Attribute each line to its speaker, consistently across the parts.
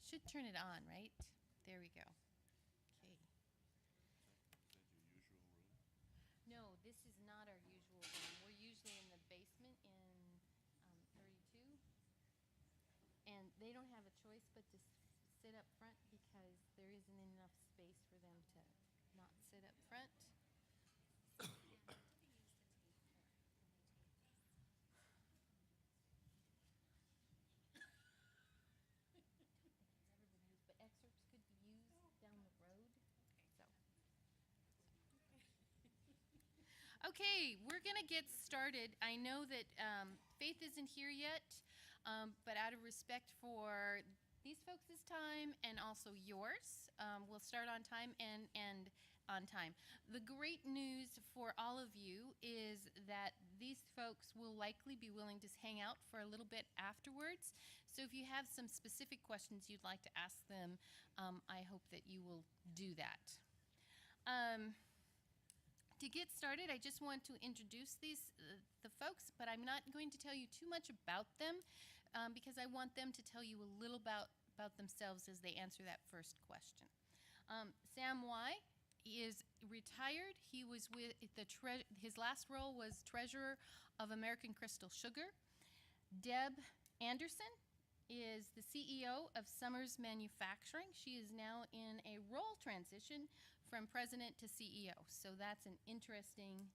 Speaker 1: Should turn it on, right? There we go. Okay.
Speaker 2: Is that your usual room?
Speaker 1: No, this is not our usual room. We're usually in the basement in 32. And they don't have a choice but to sit up front because there isn't enough space for them to not sit up front. But excerpts could be used down the road. So. Okay, we're going to get started. I know that Faith isn't here yet, but out of respect for these folks' time and also yours, we'll start on time and end on time. The great news for all of you is that these folks will likely be willing to hang out for a little bit afterwards. So if you have some specific questions you'd like to ask them, I hope that you will do that. To get started, I just want to introduce the folks, but I'm not going to tell you too much about them because I want them to tell you a little about themselves as they answer that first question. Sam Y. is retired. He was with his last role was treasurer of American Crystal Sugar. Deb Anderson is the CEO of Summers Manufacturing. She is now in a role transition from president to CEO. So that's an interesting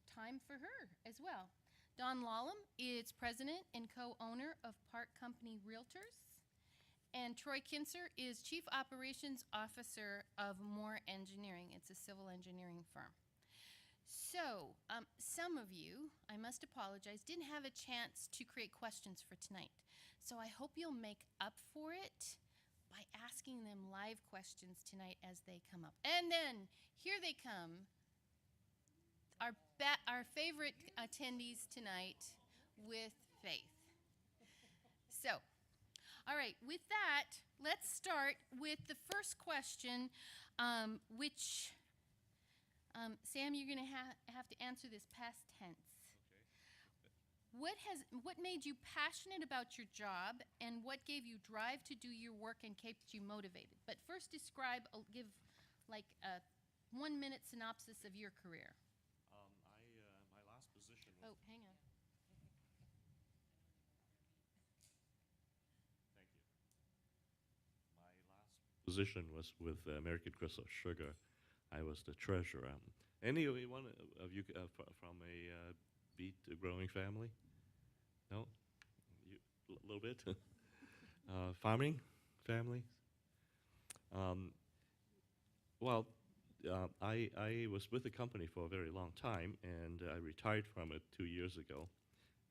Speaker 1: time for her as well. Don Lallam is president and co-owner of Park Company Realtors. And Troy Kinser is chief operations officer of Moore Engineering. It's a civil engineering firm. So, some of you, I must apologize, didn't have a chance to create questions for tonight. So I hope you'll make up for it by asking them live questions tonight as they come up. And then, here they come, our favorite attendees tonight with Faith. So, all right, with that, let's start with the first question, which... Sam, you're going to have to answer this past tense.
Speaker 2: Okay.
Speaker 1: What made you passionate about your job, and what gave you drive to do your work and kept you motivated? But first, give like a 1-minute synopsis of your career.
Speaker 2: My last position was.
Speaker 1: Oh, hang on.
Speaker 2: Thank you. My last position was with American Crystal Sugar. I was the treasurer. Any one of you from a beet growing family? No? A little bit? Farming family? Well, I was with the company for a very long time, and I retired from it 2 years ago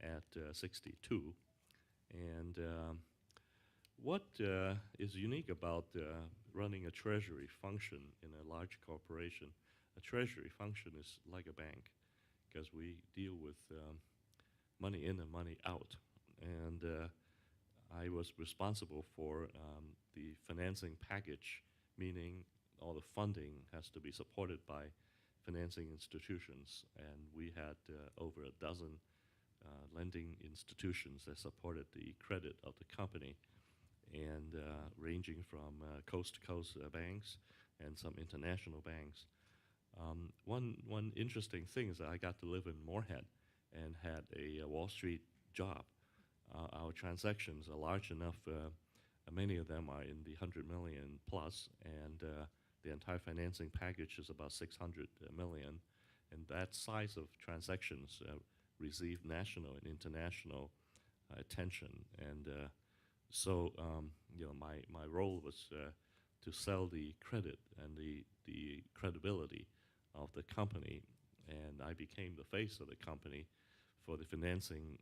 Speaker 2: at 62. And what is unique about running a treasury function in a large corporation? A treasury function is like a bank because we deal with money in and money out. And I was responsible for the financing package, meaning all the funding has to be supported by financing institutions. And we had over a dozen lending institutions that supported the credit of the company, and ranging from coast-to-coast banks and some international banks. One interesting thing is that I got to live in Moorhead and had a Wall Street job. Our transactions are large enough, many of them are in the 100 million plus, and the entire financing package is about 600 million. And that size of transactions received national and international attention. And so my role was to sell the credit and the credibility of the company, and I became the face of the company for the financing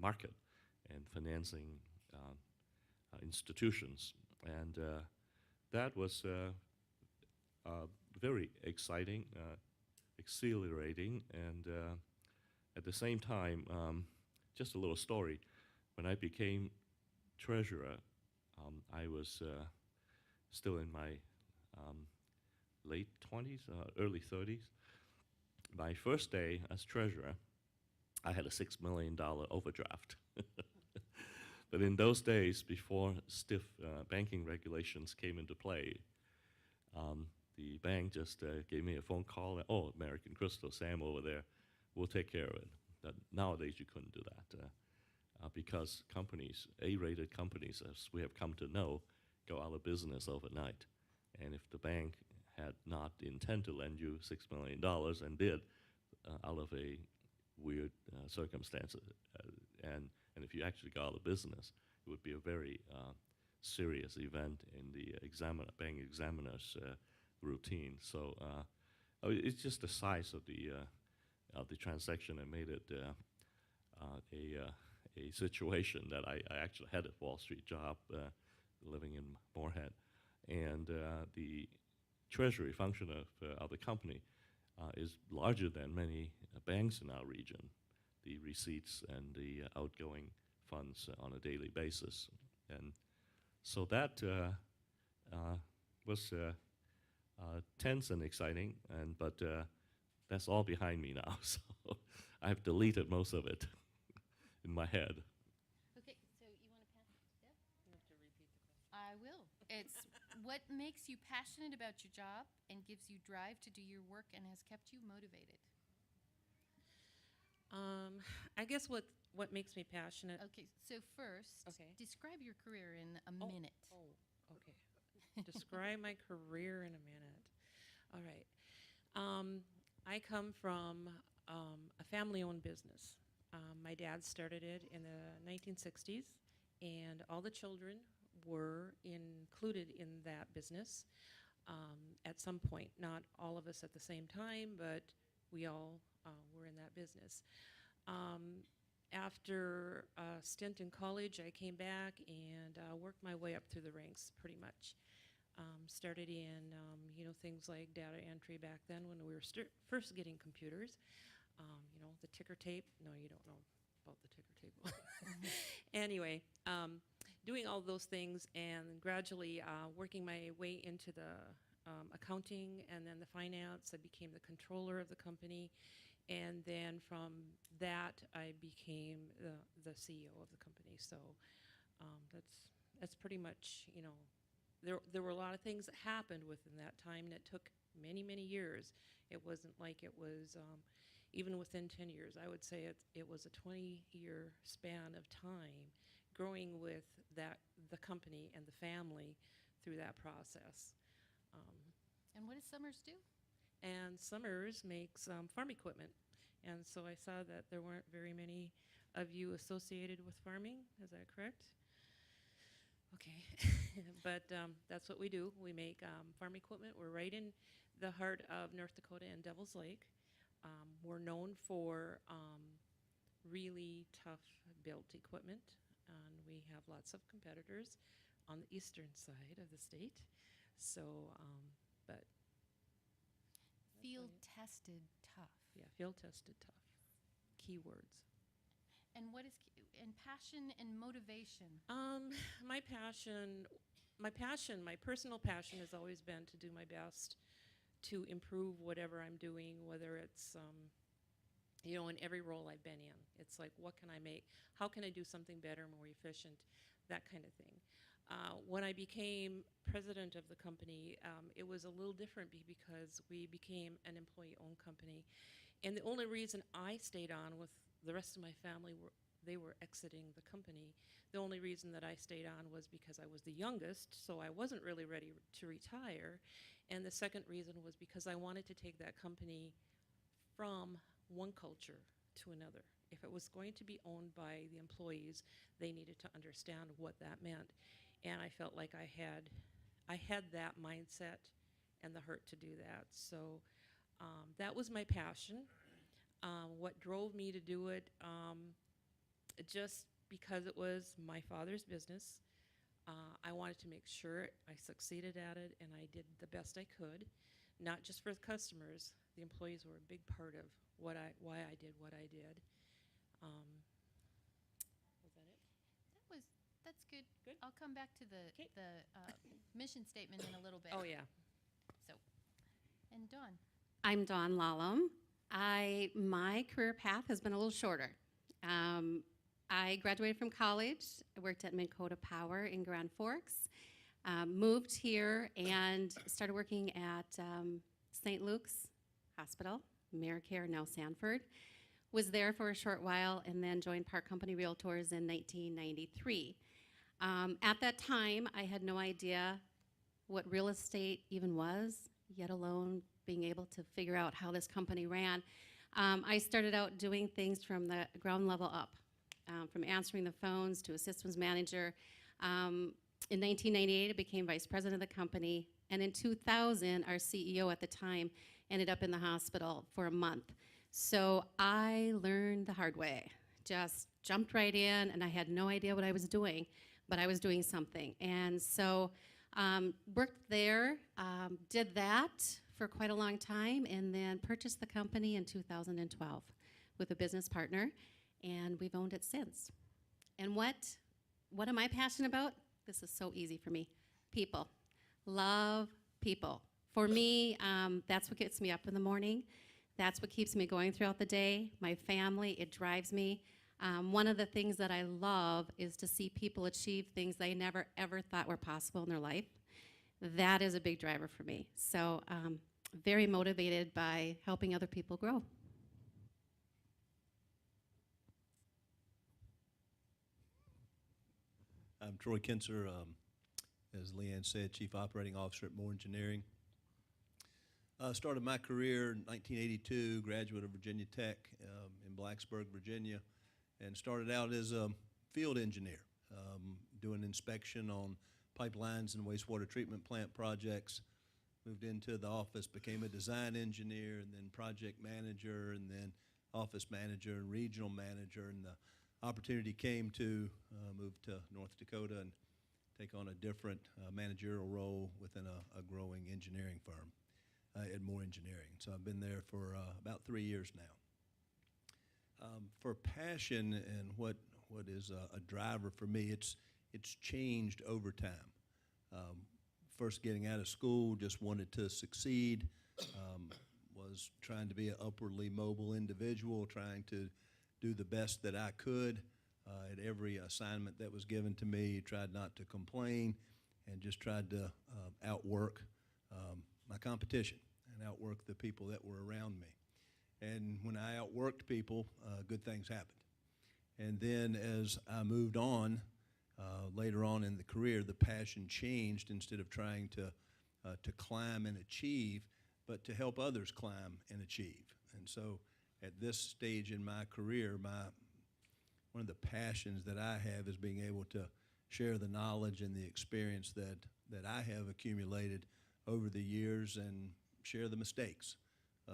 Speaker 2: market and financing institutions. And that was very exciting, exhilarating, and at the same time, just a little story. When I became treasurer, I was still in my late 20s, early 30s. My first day as treasurer, I had a $6 million overdraft. But in those days, before stiff banking regulations came into play, the bank just gave me a phone call. And, oh, American Crystal, Sam over there, we'll take care of it. But nowadays, you couldn't do that because companies, A-rated companies, as we have come to know, go out of business overnight. And if the bank had not the intent to lend you $6 million and did, out of a weird circumstances, and if you actually got out of business, it would be a very serious event in the bank examiner's routine. So it's just the size of the transaction that made it a situation that I actually had a Wall Street job living in Moorhead, and the treasury function of the company is larger than many banks in our region. The receipts and the outgoing funds on a daily basis, and so that was tense and exciting. But that's all behind me now. So I've deleted most of it in my head.
Speaker 1: Okay, so you want to pass it to Deb? You have to repeat the question. I will. It's what makes you passionate about your job and gives you drive to do your work and has kept you motivated?
Speaker 3: I guess what makes me passionate.
Speaker 1: Okay, so first,
Speaker 3: Okay.
Speaker 1: describe your career in a minute.
Speaker 3: Oh, okay. Describe my career in a minute. All right. I come from a family-owned business. My dad started it in the 1960s, and all the children were included in that business at some point. Not all of us at the same time, but we all were in that business. After a stint in college, I came back and worked my way up through the ranks pretty much. Started in, things like data entry back then when we were first getting computers. The ticker tape. No, you don't know about the ticker tape. Anyway, doing all those things and gradually working my way into the accounting and then the finance. I became the controller of the company. And then from that, I became the CEO of the company. So that's pretty much, there were a lot of things that happened within that time, and it took many, many years. It wasn't like it was, even within 10 years, I would say it was a 20-year span of time growing with the company and the family through that process.
Speaker 1: And what does Summers do?
Speaker 3: And Summers makes farm equipment. And so I saw that there weren't very many of you associated with farming. Is that correct? Okay. But that's what we do. We make farm equipment. We're right in the heart of North Dakota and Devil's Lake. We're known for really tough built equipment. And we have lots of competitors on the eastern side of the state. So, but
Speaker 1: Field tested tough.
Speaker 3: yeah, field tested tough. Keywords.
Speaker 1: And what is and passion and motivation?
Speaker 3: My personal passion has always been to do my best to improve whatever I'm doing, whether it's in every role I've been in. It's like, what can I make? How can I do something better, more efficient? That kind of thing. When I became president of the company, it was a little different because we became an employee-owned company. And the only reason I stayed on with the rest of my family, they were exiting the company. The only reason that I stayed on was because I was the youngest, so I wasn't really ready to retire. And the second reason was because I wanted to take that company from one culture to another. If it was going to be owned by the employees, they needed to understand what that meant. And I felt like I had that mindset and the heart to do that. So that was my passion. What drove me to do it, just because it was my father's business. I wanted to make sure I succeeded at it, and I did the best I could, not just for the customers. The employees were a big part of why I did what I did. Was that it?
Speaker 1: That's good.
Speaker 3: Good.
Speaker 1: I'll come back to the mission statement in a little bit.
Speaker 3: Oh, yeah.
Speaker 1: So, and Dawn.
Speaker 4: I'm Dawn Lallam. My career path has been a little shorter. I graduated from college. I worked at Minn Kota Power in Grand Forks. Moved here and started working at St. Luke's Hospital, AmeriCare, now Sanford. Was there for a short while and then joined Park Company Realtors in 1993. At that time, I had no idea what real estate even was, yet alone being able to figure out how this company ran. I started out doing things from the ground level up, from answering the phones to a systems manager. In 1998, I became vice president of the company, and in 2000, our CEO at the time ended up in the hospital for a month. So I learned the hard way, just jumped right in, and I had no idea what I was doing, but I was doing something. And so worked there, did that for quite a long time, and then purchased the company in 2012 with a business partner, and we've owned it since. And what am I passionate about? This is so easy for me. People. Love people. For me, that's what gets me up in the morning. That's what keeps me going throughout the day. My family, it drives me. One of the things that I love is to see people achieve things they never, ever thought were possible in their life. That is a big driver for me. So very motivated by helping other people grow.
Speaker 5: I'm Troy Kinser, as Leanne said, Chief Operating Officer at Moore Engineering. Started my career in 1982, graduate of Virginia Tech in Blacksburg, Virginia, and started out as a field engineer, doing inspection on pipelines and wastewater treatment plant projects. Moved into the office, became a design engineer, and then project manager, and then office manager and regional manager, and the opportunity came to move to North Dakota and take on a different managerial role within a growing engineering firm at Moore Engineering. So I've been there for about 3 years now. For passion and what is a driver for me, it's changed over time. First getting out of school, just wanted to succeed, was trying to be an upwardly mobile individual, trying to do the best that I could at every assignment that was given to me, tried not to complain, and just tried to outwork my competition and outwork the people that were around me. And when I outworked people, good things happened. And then as I moved on, later on in the career, the passion changed. Instead of trying to climb and achieve, but to help others climb and achieve. And so at this stage in my career, one of the passions that I have is being able to share the knowledge and the experience that I have accumulated over the years and share the mistakes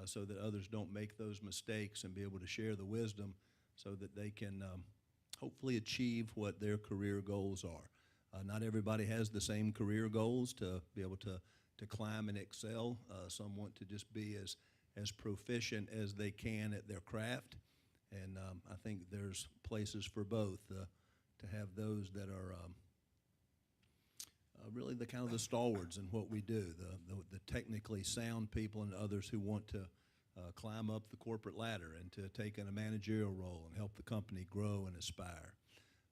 Speaker 5: so that others don't make those mistakes, and be able to share the wisdom so that they can hopefully achieve what their career goals are. Not everybody has the same career goals to be able to climb and excel. Some want to just be as proficient as they can at their craft, and I think there's places for both to have those that are really the kind of the stalwarts in what we do, the technically sound people, and others who want to climb up the corporate ladder and to take in a managerial role and help the company grow and aspire.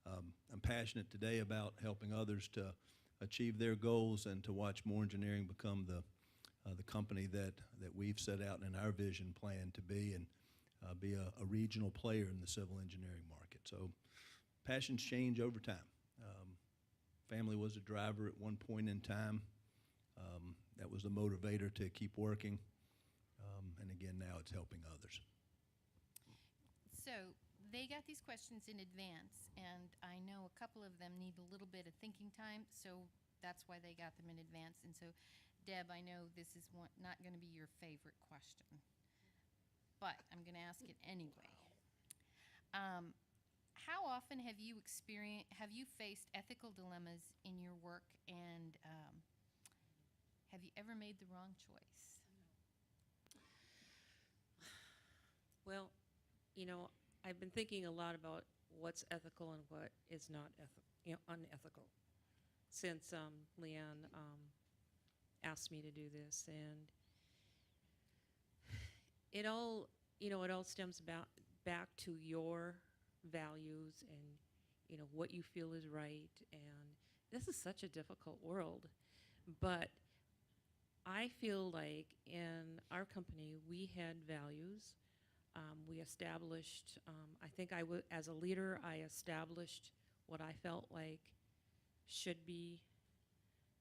Speaker 5: I'm passionate today about helping others to achieve their goals and to watch Moore Engineering become the company that we've set out in our vision plan to be, and be a regional player in the civil engineering market. So passions change over time. Family was a driver at one point in time. That was the motivator to keep working. And again, now it's helping others.
Speaker 1: So they got these questions in advance, and I know a couple of them need a little bit of thinking time, so that's why they got them in advance. And so, Deb, I know this is not going to be your favorite question, but I'm going to ask it anyway. How often have you faced ethical dilemmas in your work, and have you ever made the wrong choice?
Speaker 3: Well, I've been thinking a lot about what's ethical and what is not unethical since Leanne asked me to do this, and it all stems back to your values and, you know, what you feel is right. And this is such a difficult world. But I feel like in our company, we had values. We established, I think as a leader, I established what I felt like should be,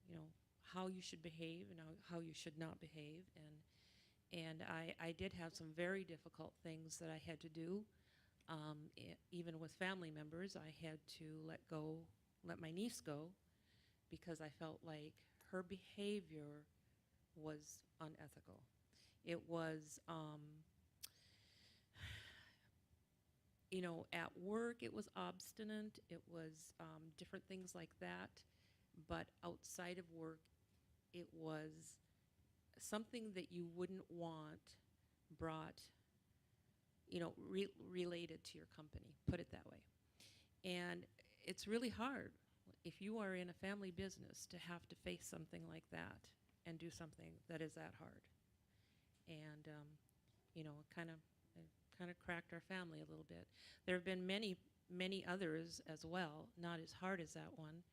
Speaker 3: you know, how you should behave and how you should not behave. And I did have some very difficult things that I had to do. Even with family members, I had to let my niece go because I felt like her behavior was unethical. It was, you know, at work it was obstinate. It was different things like that. But outside of work, it was something that you wouldn't want brought, you know, related to your company, put it that way. And it's really hard if you are in a family business to have to face something like that and do something that is that hard. And, you know, it kind of cracked our family a little bit. There have been many, many others as well, not as hard as that one,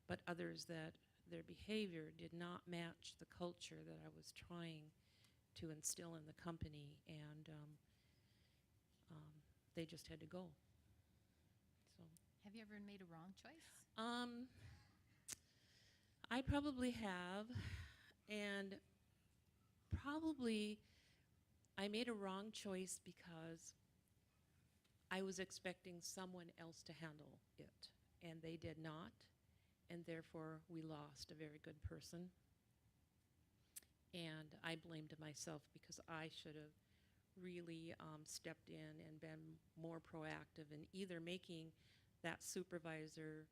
Speaker 3: but others that their behavior did not match the culture that I was trying to instill in the company, and they just had to go. So,
Speaker 1: Have you ever made a wrong choice?
Speaker 3: I probably have, and probably I made a wrong choice because I was expecting someone else to handle it, and they did not, and therefore we lost a very good person. And I blamed myself because I should have really stepped in and been more proactive in either making that supervisor,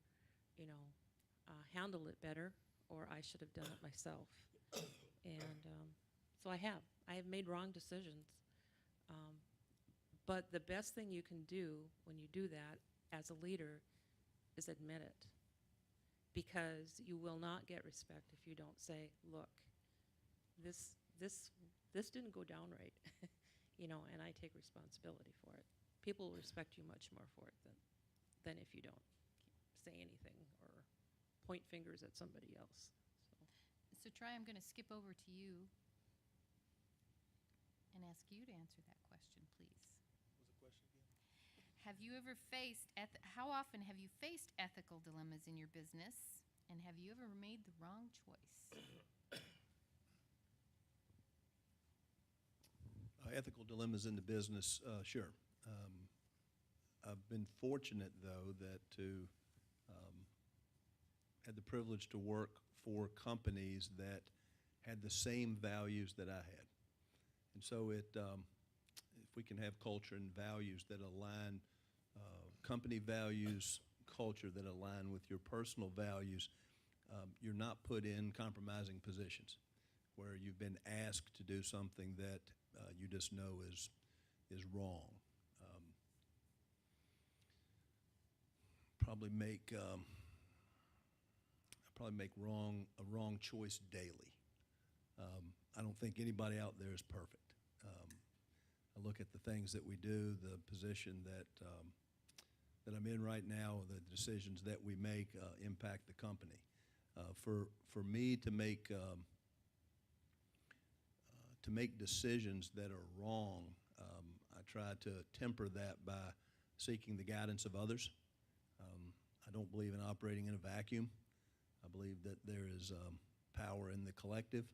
Speaker 3: you know, handle it better, or I should have done it myself. And so I have made wrong decisions. But the best thing you can do when you do that as a leader is admit it. Because you will not get respect if you don't say, look, this didn't go down right. You know, and I take responsibility for it. People will respect you much more for it than if you don't say anything or point fingers at somebody else.
Speaker 1: So Troy, I'm going to skip over to you and ask you to answer that question, please.
Speaker 5: What was the question again?
Speaker 1: Have you ever faced, how often have you faced ethical dilemmas in your business? And have you ever made the wrong choice?
Speaker 5: Ethical dilemmas in the business, sure. I've been fortunate, though, that had the privilege to work for companies that had the same values that I had. And so if we can have culture and values that align, company values, culture that align with your personal values, you're not put in compromising positions where you've been asked to do something that you just know is wrong. Probably make a wrong choice daily. I don't think anybody out there is perfect. I look at the things that we do, the position that I'm in right now, the decisions that we make impact the company. For me to make decisions that are wrong, I try to temper that by seeking the guidance of others. I don't believe in operating in a vacuum. I believe that there is power in the collective,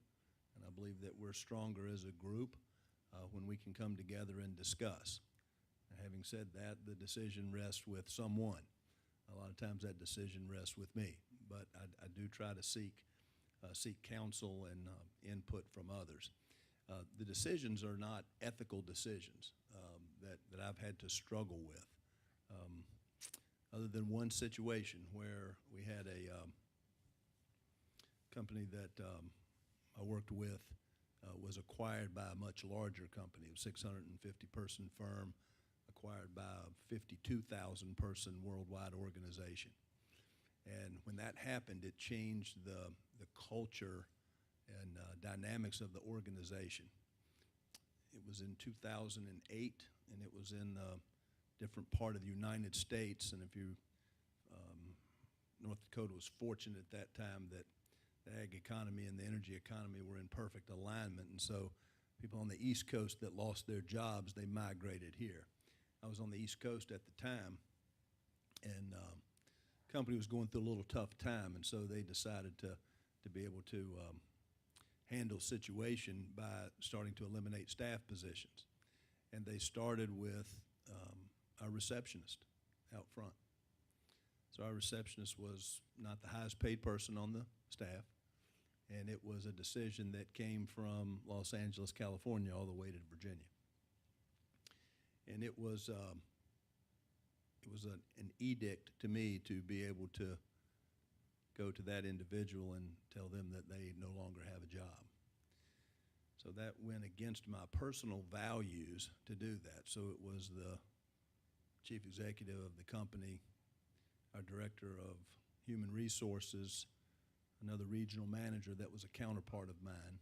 Speaker 5: and I believe that we're stronger as a group when we can come together and discuss. Having said that, the decision rests with someone. A lot of times that decision rests with me, but I do try to seek counsel and input from others. The decisions are not ethical decisions that I've had to struggle with, other than one situation where we had a company that I worked with was acquired by a much larger company, a 650-person firm, acquired by a 52,000-person worldwide organization. And when that happened, it changed the culture and dynamics of the organization. It was in 2008, and it was in different part of the United States. And if you, North Dakota was fortunate at that time that the ag economy and the energy economy were in perfect alignment. And so people on the East Coast that lost their jobs, they migrated here. I was on the East Coast at the time, and the company was going through a little tough time, and so they decided to be able to handle situation by starting to eliminate staff positions. And they started with our receptionist out front. So our receptionist was not the highest paid person on the staff, and it was a decision that came from Los Angeles, California, all the way to Virginia. And it was an edict to me to be able to go to that individual and tell them that they no longer have a job. So that went against my personal values to do that. So it was the chief executive of the company, our director of human resources, another regional manager that was a counterpart of mine.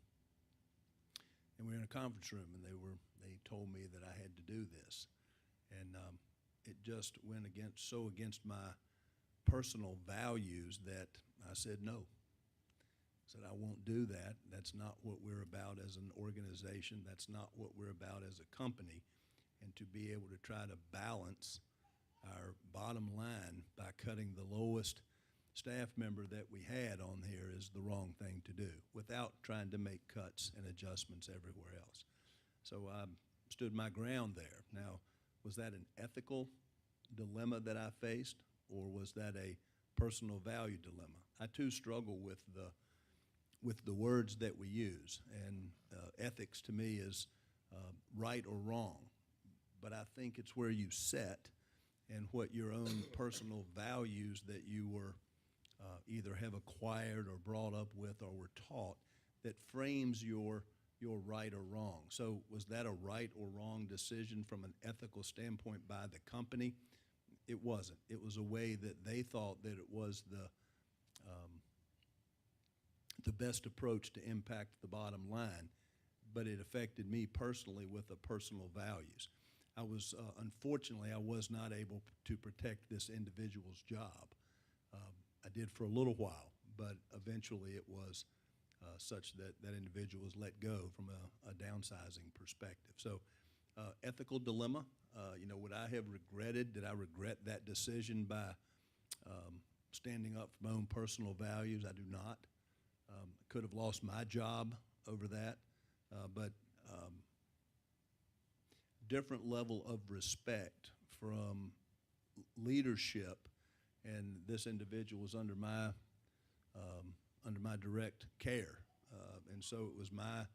Speaker 5: And we were in a conference room, and they told me that I had to do this. And it just went against my personal values that I said no. I said, I won't do that. That's not what we're about as an organization. That's not what we're about as a company. And to be able to try to balance our bottom line by cutting the lowest staff member that we had on here is the wrong thing to do without trying to make cuts and adjustments everywhere else. So I stood my ground there. Now, was that an ethical dilemma that I faced, or was that a personal value dilemma? I too struggle with the words that we use, and ethics to me is right or wrong. But I think it's where you set and what your own personal values that you were either have acquired or brought up with or were taught that frames your right or wrong. So was that a right or wrong decision from an ethical standpoint by the company? It wasn't. It was a way that they thought that it was the best approach to impact the bottom line, but it affected me personally with the personal values. I was, unfortunately, I was not able to protect this individual's job. I did for a little while, but eventually it was such that that individual was let go from a downsizing perspective. So ethical dilemma, would I have regretted, did I regret that decision by standing up for my own personal values? I do not. Could have lost my job over that, but different level of respect from leadership, and this individual was under my direct care, and so it was my,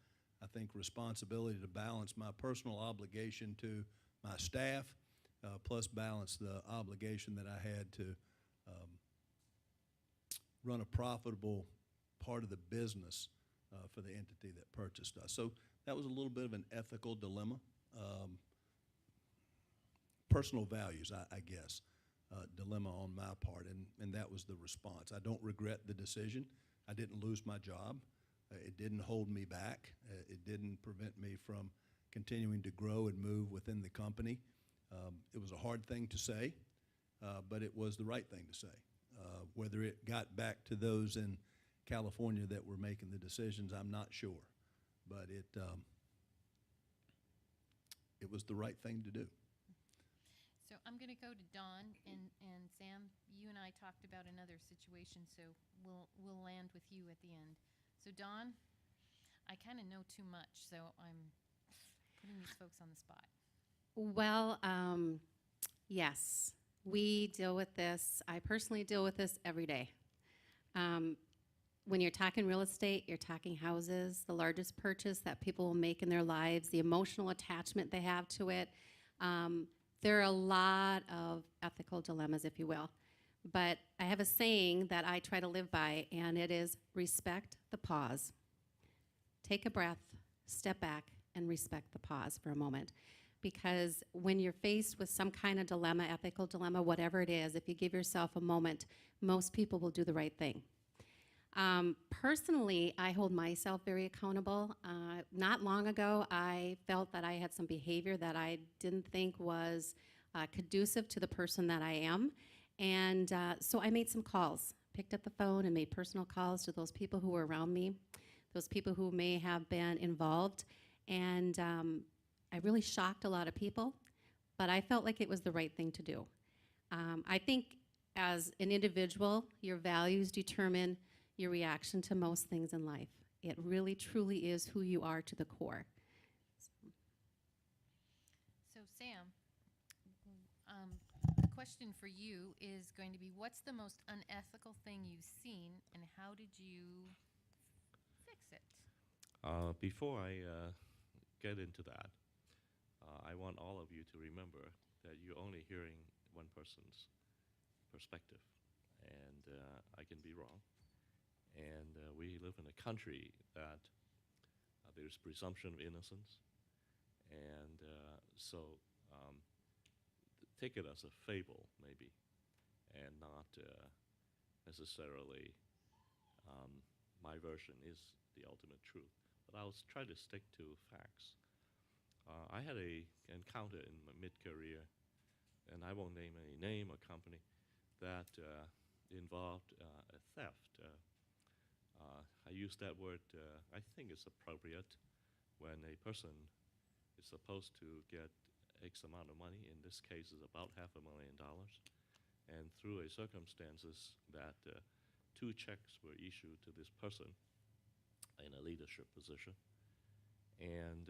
Speaker 5: I think, responsibility to balance my personal obligation to my staff, plus balance the obligation that I had to run a profitable part of the business for the entity that purchased us. So that was a little bit of an ethical dilemma. Personal values, I guess, dilemma on my part, and that was the response. I don't regret the decision. I didn't lose my job. It didn't hold me back. It didn't prevent me from continuing to grow and move within the company. It was a hard thing to say, but it was the right thing to say. Whether it got back to those in California that were making the decisions, I'm not sure, but it was the right thing to do.
Speaker 1: So I'm going to go to Dawn, and Sam, you and I talked about another situation, so we'll land with you at the end. So Dawn, I kind of know too much, so I'm putting these folks on the spot.
Speaker 4: Well, yes, we deal with this. I personally deal with this every day. When you're talking real estate, you're talking houses, the largest purchase that people will make in their lives, the emotional attachment they have to it. There are a lot of ethical dilemmas, if you will. But I have a saying that I try to live by, and it is respect the pause. Take a breath, step back, and respect the pause for a moment. Because when you're faced with some kind of dilemma, ethical dilemma, whatever it is, if you give yourself a moment, most people will do the right thing. Personally, I hold myself very accountable. Not long ago, I felt that I had some behavior that I didn't think was conducive to the person that I am. And so I made some calls, picked up the phone and made personal calls to those people who were around me, those people who may have been involved. And I really shocked a lot of people, but I felt like it was the right thing to do. I think as an individual, your values determine your reaction to most things in life. It really, truly is who you are to the core.
Speaker 1: So Sam, the question for you is going to be, what's the most unethical thing you've seen, and how did you fix it?
Speaker 2: Before I get into that, I want all of you to remember that you're only hearing one person's perspective, and I can be wrong. And we live in a country that there's presumption of innocence, and so take it as a fable, maybe, and not necessarily my version is the ultimate truth. But I'll try to stick to facts. I had a encounter in my mid-career, and I won't name any name or company, that involved a theft. I use that word, I think it's appropriate when a person is supposed to get X amount of money, in this case is about $500,000, and through a circumstances that 2 checks were issued to this person in a leadership position, and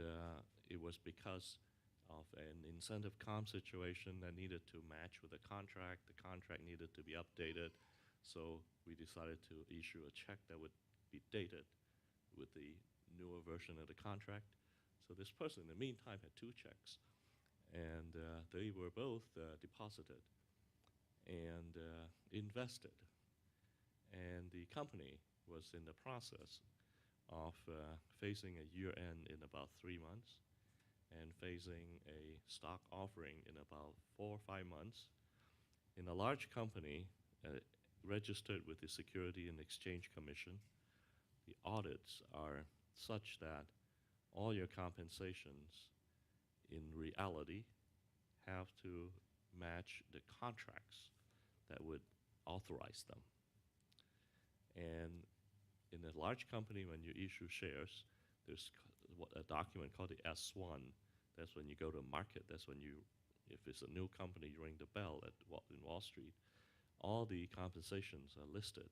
Speaker 2: it was because of an incentive comp situation that needed to match with the contract. The contract needed to be updated, so we decided to issue a check that would be dated with the newer version of the contract. So this person, in the meantime, had 2 checks, and they were both deposited and invested. And the company was in the process of facing a year-end in about 3 months and facing a stock offering in about 4 or 5 months. In a large company registered with the Security and Exchange Commission, the audits are such that all your compensations in reality have to match the contracts that would authorize them. And in a large company, when you issue shares, there's a document called the S1. That's when you go to market. That's when you, if it's a new company, you ring the bell in Wall Street. All the compensations are listed,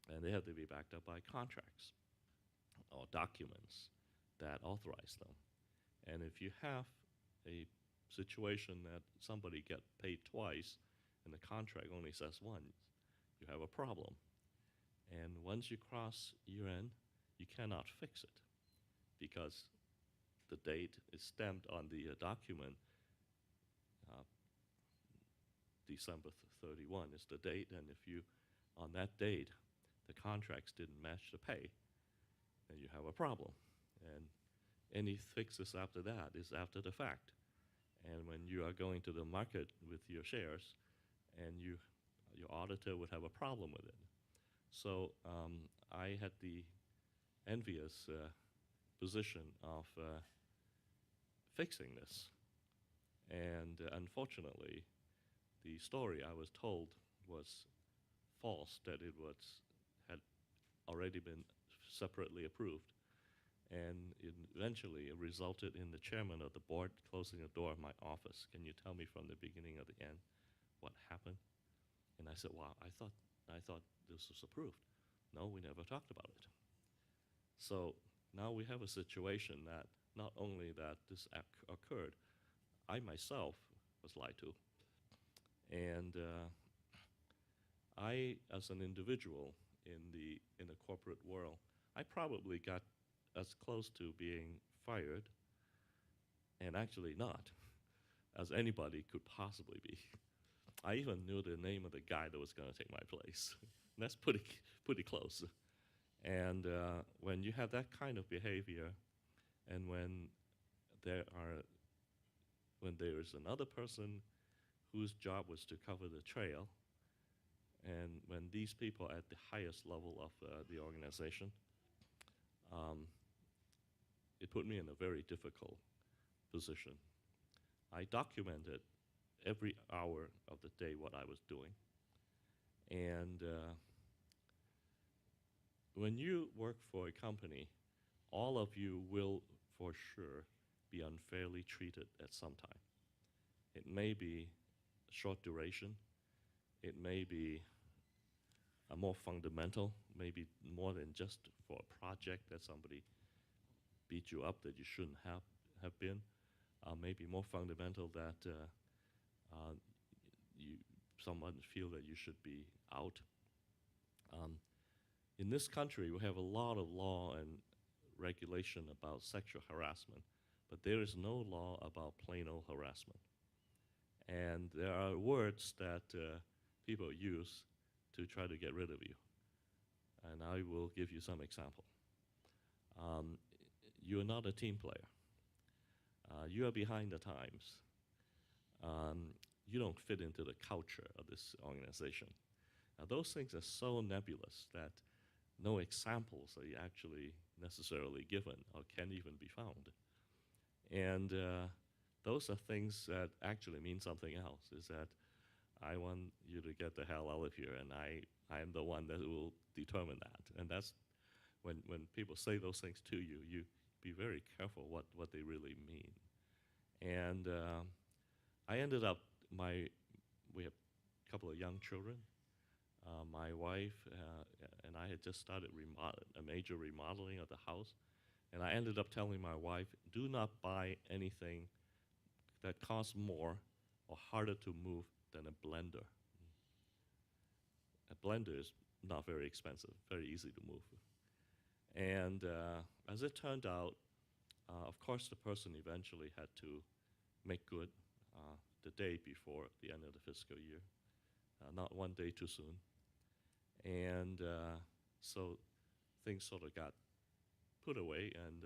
Speaker 2: and they have to be backed up by contracts or documents that authorize them. And if you have a situation that somebody get paid twice and the contract only says once, you have a problem. And once you cross year-end, you cannot fix it because the date is stamped on the document. December 31 is the date, and if you, on that date, the contracts didn't match the pay, then you have a problem. And any fixes after that is after the fact. And when you are going to the market with your shares, and your auditor would have a problem with it. So I had the envious position of fixing this. And unfortunately, the story I was told was false, that it had already been separately approved. And eventually it resulted in the chairman of the board closing the door of my office. Can you tell me from the beginning of the end what happened? And I said, wow, I thought this was approved. No, we never talked about it. So now we have a situation that not only that this occurred, I myself was lied to. And I, as an individual in the corporate world, I probably got as close to being fired, and actually not, as anybody could possibly be. I even knew the name of the guy that was going to take my place. That's pretty close. And when you have that kind of behavior, and when there is another person whose job was to cover the trail, and when these people are at the highest level of the organization, it put me in a very difficult position. I documented every hour of the day what I was doing. And when you work for a company, all of you will for sure be unfairly treated at some time. It may be short duration, it may be a more fundamental, maybe more than just for a project that somebody beat you up that you shouldn't have been, maybe more fundamental that you someone feel that you should be out. In this country, we have a lot of law and regulation about sexual harassment, but there is no law about plain old harassment. And there are words that people use to try to get rid of you. And I will give you some example. You're not a team player. You are behind the times. You don't fit into the culture of this organization. Now, those things are so nebulous that no examples are actually necessarily given or can even be found. And those are things that actually mean something else, is that I want you to get the hell out of here, and I am the one that will determine that. And that's when people say those things to you, you be very careful what they really mean. And I ended up, we have a couple of young children. My wife and I had just started a major remodeling of the house. And I ended up telling my wife, do not buy anything that costs more or harder to move than a blender. A blender is not very expensive, very easy to move. And as it turned out, of course, the person eventually had to make good the day before the end of the fiscal year, not one day too soon. And so things sort of got put away and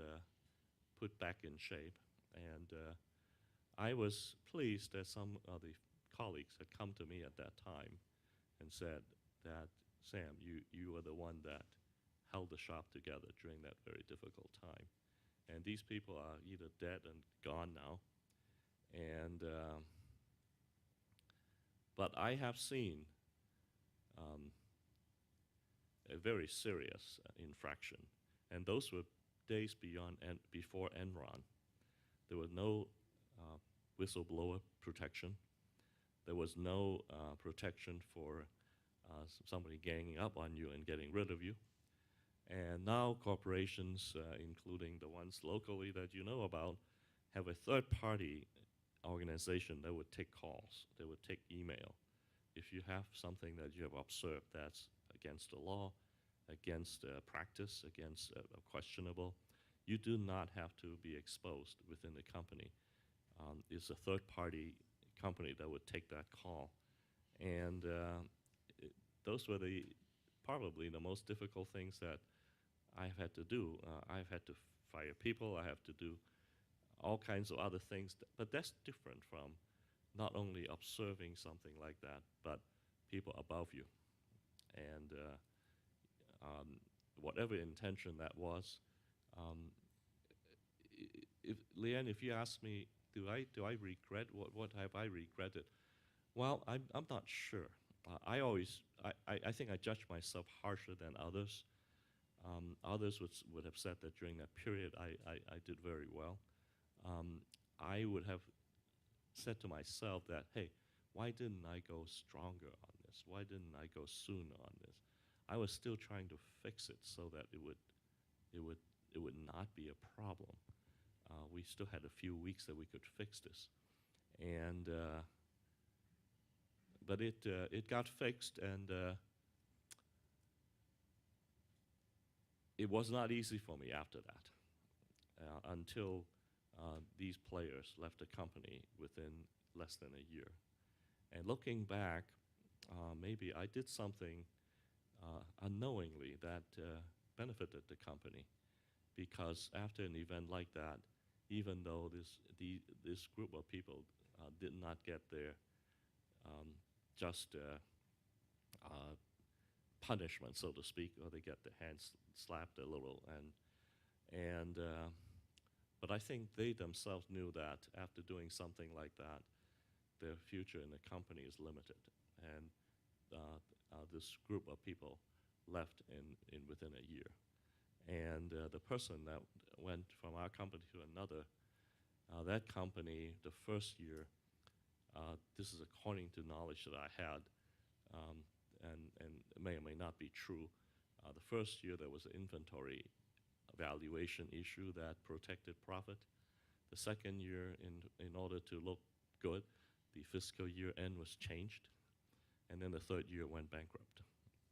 Speaker 2: put back in shape. And I was pleased that some of the colleagues had come to me at that time and said that, Sam, you were the one that held the shop together during that very difficult time. And these people are either dead and gone now. And but I have seen a very serious infraction, and those were days before Enron. There was no whistleblower protection. There was no protection for somebody ganging up on you and getting rid of you. And now corporations, including the ones locally that you know about, have a third-party organization that would take calls, that would take email. If you have something that you have observed that's against the law, against practice, against questionable, you do not have to be exposed within the company. It's a third-party company that would take that call. And those were probably the most difficult things that I've had to do. I've had to fire people. I have to do all kinds of other things. But that's different from not only observing something like that, but people above you. And whatever intention that was, Leanne, if you ask me, do I regret, what have I regretted? Well, I'm not sure. I think I judge myself harsher than others. Others would have said that during that period I did very well. I would have said to myself that, hey, why didn't I go stronger on this? Why didn't I go sooner on this? I was still trying to fix it so that it would not be a problem. We still had a few weeks that we could fix this, and but it got fixed, and it was not easy for me after that until these players left the company within less than a year. And looking back, maybe I did something unknowingly that benefited the company, because after an event like that, even though this group of people did not get their just punishment, so to speak, or they get their hands slapped a little, but I think they themselves knew that after doing something like that, their future in the company is limited. And this group of people left in within a year. And the person that went from our company to another, that company, the first year, this is according to knowledge that I had, and it may or may not be true. The first year there was an inventory valuation issue that protected profit. The second year, in order to look good, the fiscal year end was changed. And then the third year went bankrupt.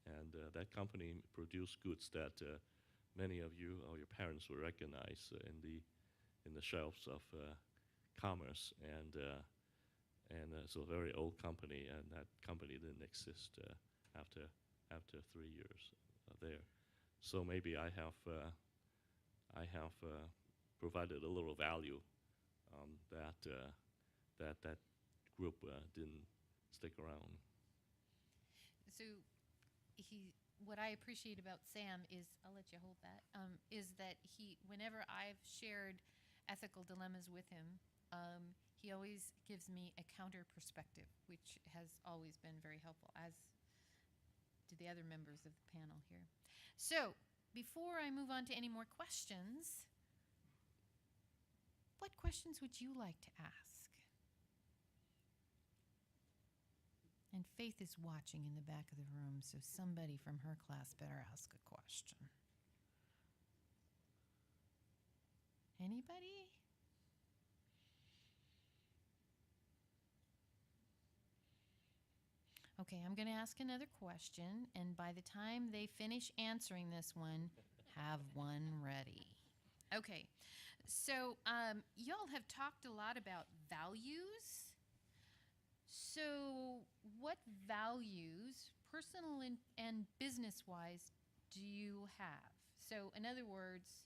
Speaker 2: And that company produced goods that many of you or your parents will recognize in the shelves of commerce. And it's a very old company, and that company didn't exist after 3 years there. So maybe I have provided a little value that group didn't stick around.
Speaker 1: So what I appreciate about Sam is, I'll let you hold that, is that whenever I've shared ethical dilemmas with him, he always gives me a counter perspective, which has always been very helpful, as do the other members of the panel here. So before I move on to any more questions, what questions would you like to ask? And Faith is watching in the back of the room, so somebody from her class better ask a question. Anybody? Okay, I'm going to ask another question, and by the time they finish answering this one, have one ready. Okay, so y'all have talked a lot about values. So what values, personal and business-wise, do you have? So in other words,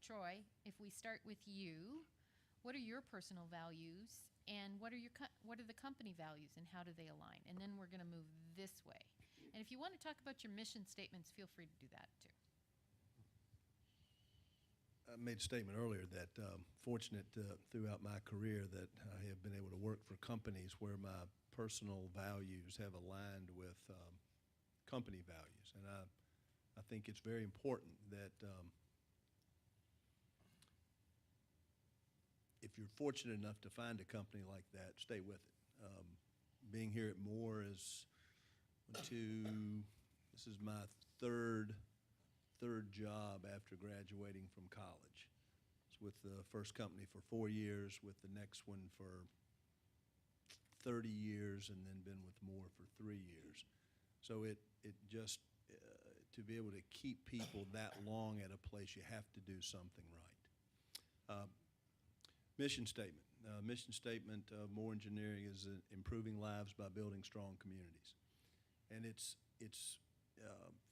Speaker 1: Troy, if we start with you, what are your personal values, and what are the company values, and how do they align? And then we're going to move this way. And if you want to talk about your mission statements, feel free to do that too.
Speaker 5: I made a statement earlier that fortunate throughout my career that I have been able to work for companies where my personal values have aligned with company values. And I think it's very important that if you're fortunate enough to find a company like that, stay with it. Being here at Moore is this is my third job after graduating from college. It's with the first company for 4 years, with the next one for 30 years, and then been with Moore for 3 years. So it just, to be able to keep people that long at a place, you have to do something right. Mission statement. Mission statement of Moore Engineering is improving lives by building strong communities. And it's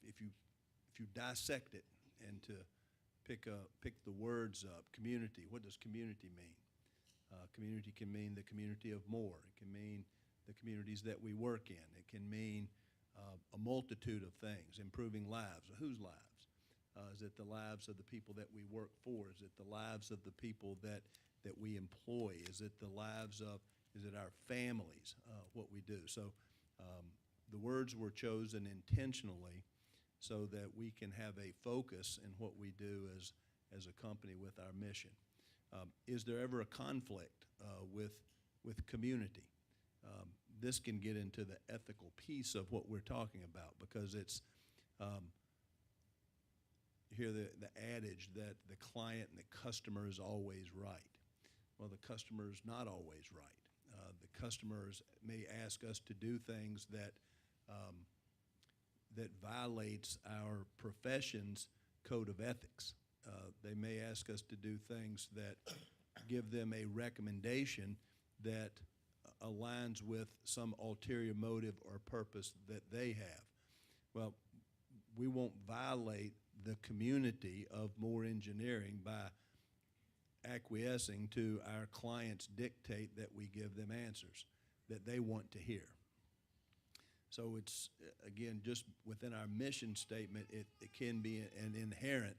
Speaker 5: if you dissect it and to pick the words up, community, what does community mean? Community can mean the community of Moore. It can mean the communities that we work in. It can mean a multitude of things, improving lives. Whose lives? Is it the lives of the people that we work for? Is it the lives of the people that we employ? Is it the lives of, is it our families, what we do? So the words were chosen intentionally so that we can have a focus in what we do as a company with our mission. Is there ever a conflict with community? This can get into the ethical piece of what we're talking about, because it's hear the adage that the client and the customer is always right. Well, the customer is not always right. The customers may ask us to do things that violates our profession's code of ethics. They may ask us to do things that give them a recommendation that aligns with some ulterior motive or purpose that they have. Well, we won't violate the community of Moore Engineering by acquiescing to our clients' dictate that we give them answers that they want to hear. So it's, again, just within our mission statement, it can be an inherent,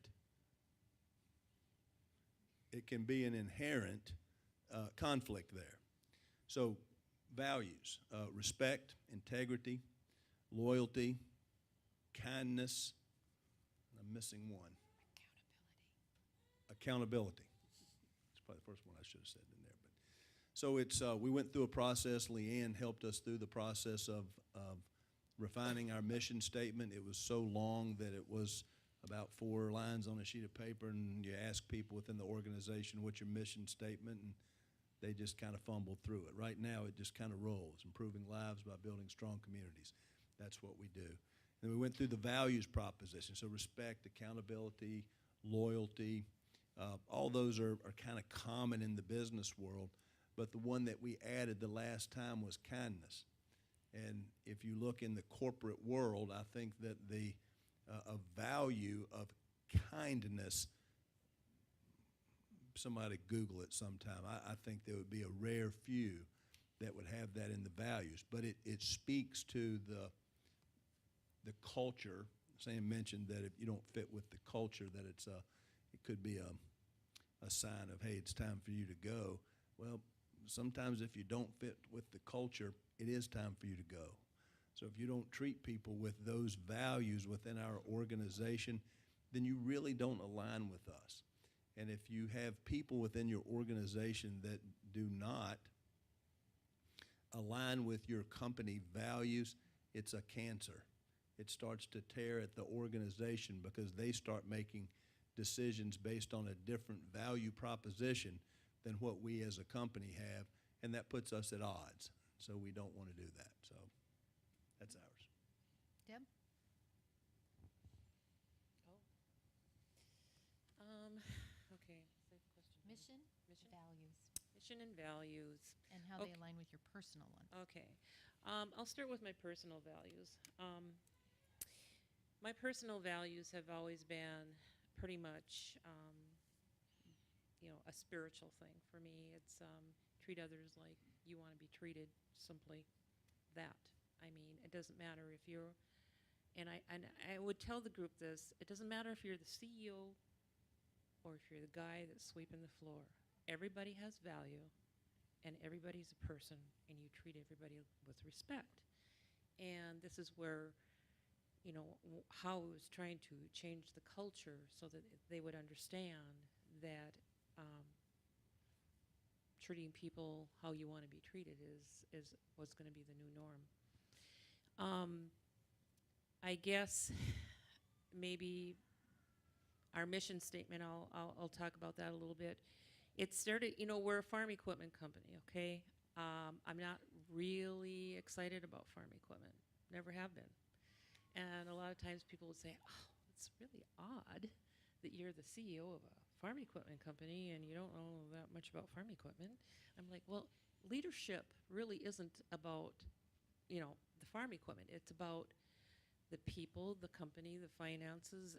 Speaker 5: conflict there. So values, respect, integrity, loyalty, kindness. I'm missing one. Accountability. That's probably the first one I should have said in there. But so it's we went through a process. Leanne helped us through the process of refining our mission statement. It was so long that it was about 4 lines on a sheet of paper, and you ask people within the organization, what's your mission statement, and they just kind of fumble through it. Right now, it just kind of rolls, improving lives by building strong communities. That's what we do. And we went through the values proposition, so respect, accountability, loyalty, all those are kind of common in the business world, but the one that we added the last time was kindness. And if you look in the corporate world, I think that the a value of kindness, somebody Google it sometime. I think there would be a rare few that would have that in the values, but it speaks to the culture. Sam mentioned that if you don't fit with the culture, that it could be a sign of, hey, it's time for you to go. Well, sometimes if you don't fit with the culture, it is time for you to go. So if you don't treat people with those values within our organization, then you really don't align with us. And if you have people within your organization that do not align with your company values, it's a cancer. It starts to tear at the organization because they start making decisions based on a different value proposition than what we as a company have, and that puts us at odds. So we don't want to do that. So that's ours.
Speaker 1: Deb?
Speaker 3: Okay. Safe question.
Speaker 1: Mission,
Speaker 3: Mission?
Speaker 1: values,
Speaker 3: Mission and values.
Speaker 1: and how they
Speaker 3: Okay.
Speaker 1: align with your personal ones.
Speaker 3: Okay. I'll start with my personal values. My personal values have always been pretty much, a spiritual thing for me. It's treat others like you want to be treated, simply that. I mean, it doesn't matter if you're, and I would tell the group this, it doesn't matter if you're the CEO or if you're the guy that's sweeping the floor. Everybody has value, and everybody's a person, and you treat everybody with respect. And this is where, how I was trying to change the culture so that they would understand that treating people how you want to be treated is what's going to be the new norm. I guess maybe our mission statement, I'll talk about that a little bit. It started, we're a farm equipment company, okay? I'm not really excited about farm equipment, never have been. And a lot of times people would say, oh, it's really odd that you're the CEO of a farm equipment company and you don't know that much about farm equipment. I'm like, well, leadership really isn't about, the farm equipment. It's about the people, the company, the finances.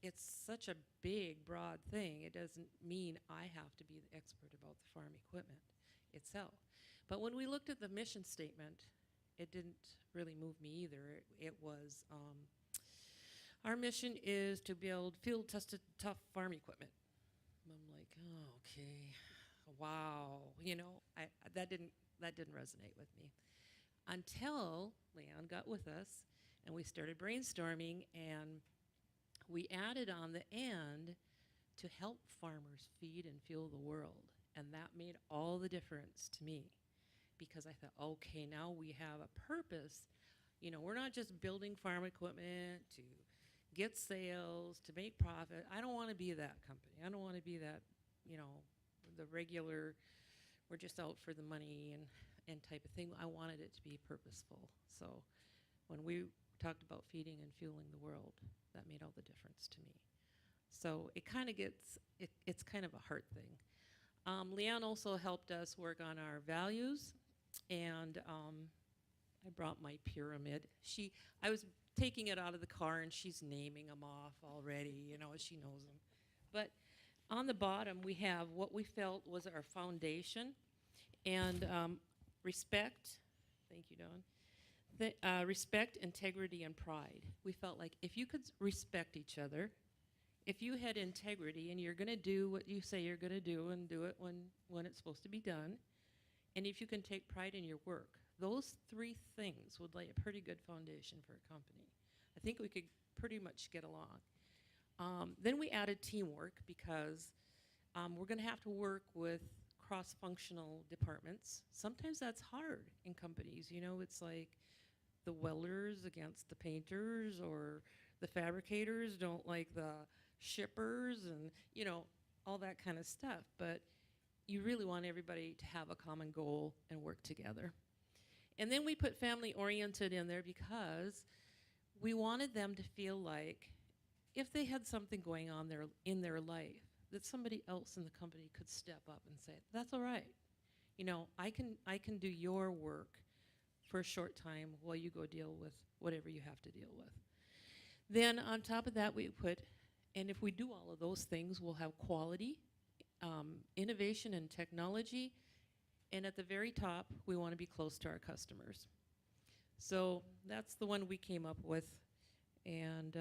Speaker 3: It's such a big, broad thing. It doesn't mean I have to be the expert about the farm equipment itself. But when we looked at the mission statement, it didn't really move me either. It was, our mission is to build field-tested, tough farm equipment. I'm like, oh, okay, wow. That didn't resonate with me until Leon got with us and we started brainstorming, and we added on the end to help farmers feed and fuel the world. And that made all the difference to me, because I thought, okay, now we have a purpose. We're not just building farm equipment to get sales, to make profit. I don't want to be that company. I don't want to be that, the regular, we're just out for the money and type of thing. I wanted it to be purposeful. So when we talked about feeding and fueling the world, that made all the difference to me. So it kind of it's kind of a heart thing. Leanne also helped us work on our values, and I brought my pyramid. I was taking it out of the car, and she's naming them off already, she knows them. But on the bottom, we have what we felt was our foundation, and respect. Thank you, Dawn. Respect, integrity, and pride. We felt like if you could respect each other, if you had integrity and you're going to do what you say you're going to do and do it when it's supposed to be done, and if you can take pride in your work. Those three things would lay a pretty good foundation for a company. I think we could pretty much get along. Then we added teamwork because we're going to have to work with cross-functional departments. Sometimes that's hard in companies. You know, it's like the welders against the painters, or the fabricators don't like the shippers, and, you know, all that kind of stuff. But you really want everybody to have a common goal and work together. And then we put family-oriented in there because we wanted them to feel like if they had something going on in their life, that somebody else in the company could step up and say, that's all right. You know, I can do your work for a short time while you go deal with whatever you have to deal with. Then on top of that, we put, and if we do all of those things, we'll have quality, innovation and technology, and at the very top, we want to be close to our customers. So that's the one we came up with, and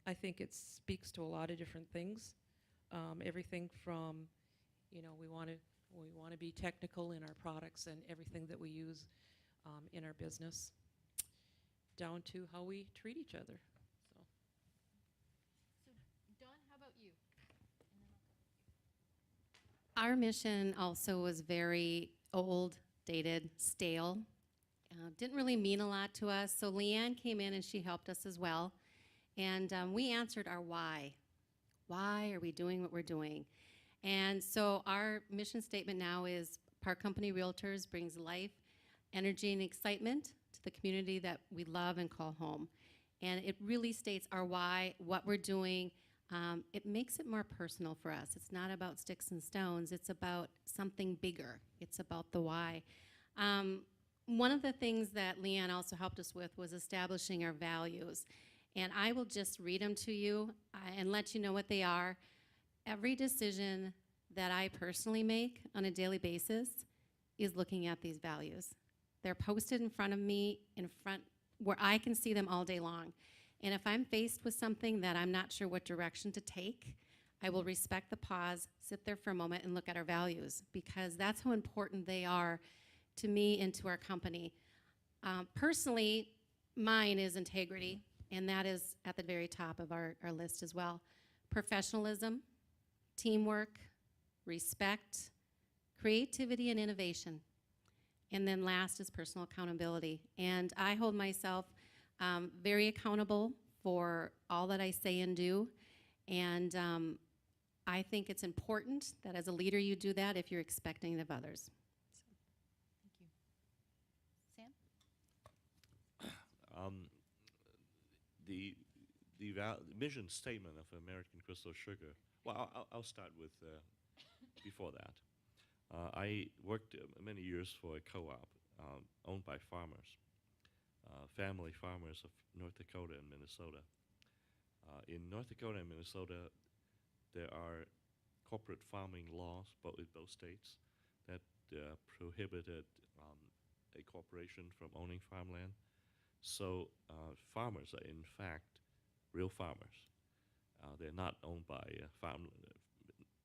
Speaker 3: I think it speaks to a lot of different things. Everything from, you know, we want to be technical in our products and everything that we use in our business, down to how we treat each other. So.
Speaker 1: So, Dawn, how about you?
Speaker 4: Our mission also was very old, dated, stale. Didn't really mean a lot to us. So Leanne came in and she helped us as well. And we answered our why. Why are we doing what we're doing? And so our mission statement now is Park Company Realtors brings life, energy, and excitement to the community that we love and call home. And it really states our why, what we're doing. It makes it more personal for us. It's not about sticks and stones. It's about something bigger. It's about the why. One of the things that Leanne also helped us with was establishing our values. And I will just read them to you and let you know what they are. Every decision that I personally make on a daily basis is looking at these values. They're posted in front of me, where I can see them all day long. And if I'm faced with something that I'm not sure what direction to take, I will respect the pause, sit there for a moment, and look at our values, because that's how important they are to me and to our company. Personally, mine is integrity, and that is at the very top of our list as well. Professionalism, teamwork, respect, creativity, and innovation. And then last is personal accountability. And I hold myself very accountable for all that I say and do. And I think it's important that as a leader you do that if you're expecting it of others.
Speaker 1: Thank you. Sam?
Speaker 2: The mission statement of American Crystal Sugar, well, I'll start with before that. I worked many years for a co-op owned by farmers, family farmers of North Dakota and Minnesota. In North Dakota and Minnesota, there are corporate farming laws in both states that prohibited a corporation from owning farmland. So farmers are, in fact, real farmers. They're not owned by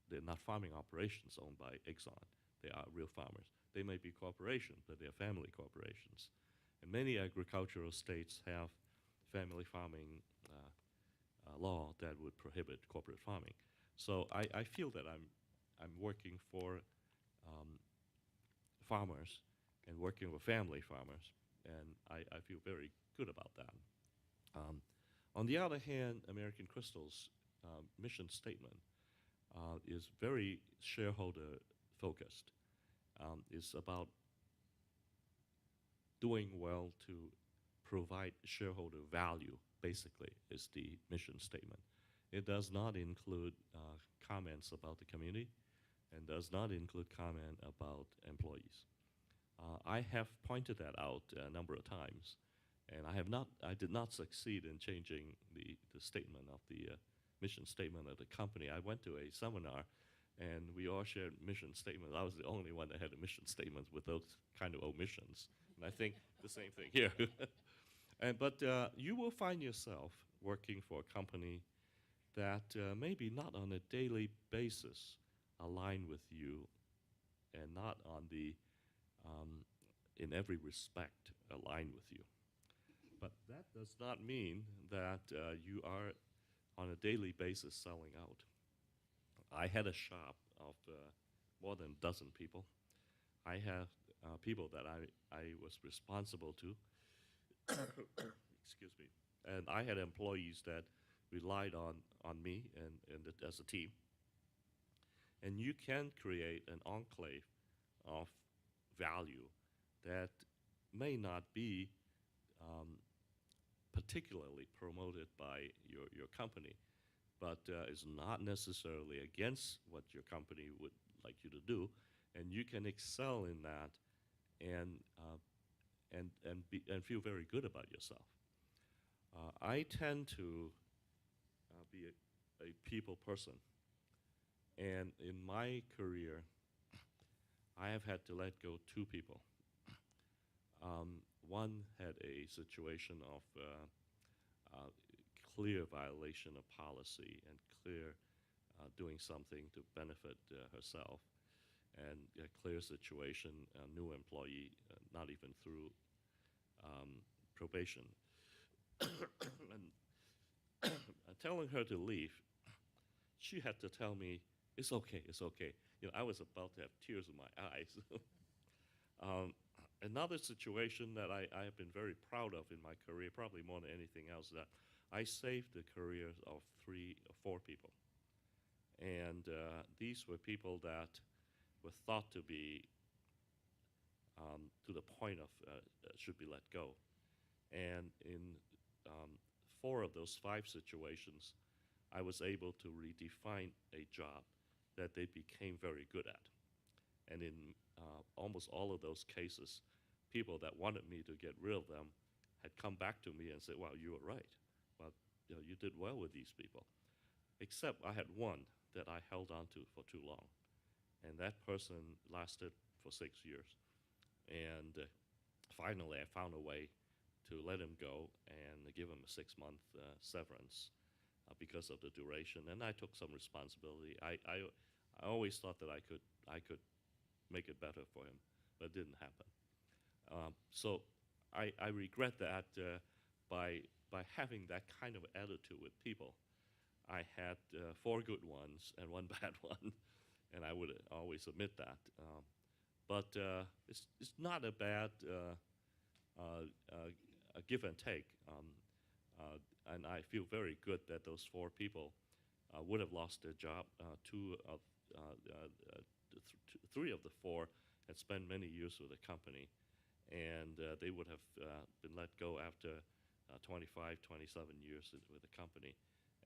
Speaker 2: they're not farming operations owned by Exxon. They are real farmers. They may be corporations, but they're family corporations. And many agricultural states have family farming law that would prohibit corporate farming. So I feel that I'm working for farmers and working with family farmers, and I feel very good about that. On the other hand, American Crystal's mission statement is very shareholder focused. It's about doing well to provide shareholder value, basically, is the mission statement. It does not include comments about the community and does not include comment about employees. I have pointed that out a number of times, and I did not succeed in changing the statement of the mission statement of the company. I went to a seminar, and we all shared mission statements. I was the only one that had a mission statement with those kind of omissions. And I think the same thing here. But you will find yourself working for a company that maybe not on a daily basis align with you and not on the in every respect align with you. But that does not mean that you are on a daily basis selling out. I had a shop of more than a dozen people. I have people that I was responsible to. Excuse me. And I had employees that relied on me and as a team. And you can create an enclave of value that may not be particularly promoted by your company, but is not necessarily against what your company would like you to do, and you can excel in that and and feel very good about yourself. I tend to be a people person, and in my career, I have had to let go two people. One had a situation of clear violation of policy and clear doing something to benefit herself, and a clear situation, a new employee, not even through probation. And telling her to leave, she had to tell me, it's okay, it's okay. You know, I was about to have tears in my eyes. Another situation that I have been very proud of in my career, probably more than anything else, that I saved the careers of 3 or 4 people. And these were people that were thought to be to the point of should be let go. And in 4 of those 5 situations, I was able to redefine a job that they became very good at. And in almost all of those cases, people that wanted me to get rid of them had come back to me and said, "Well, you were right. Well, you know, you did well with these people." Except I had one that I held on to for too long, and that person lasted for 6 years. And finally, I found a way to let him go and give him a 6-month severance because of the duration, and I took some responsibility. I always thought that I could make it better for him, but it didn't happen. So I regret that by having that kind of attitude with people. I had 4 good ones and 1 bad one, and I would always admit that. But it's not a bad a give and take, and I feel very good that those 4 people would have lost their job. 3 of the 4 had spent many years with the company, and they would have been let go after 25, 27 years with the company.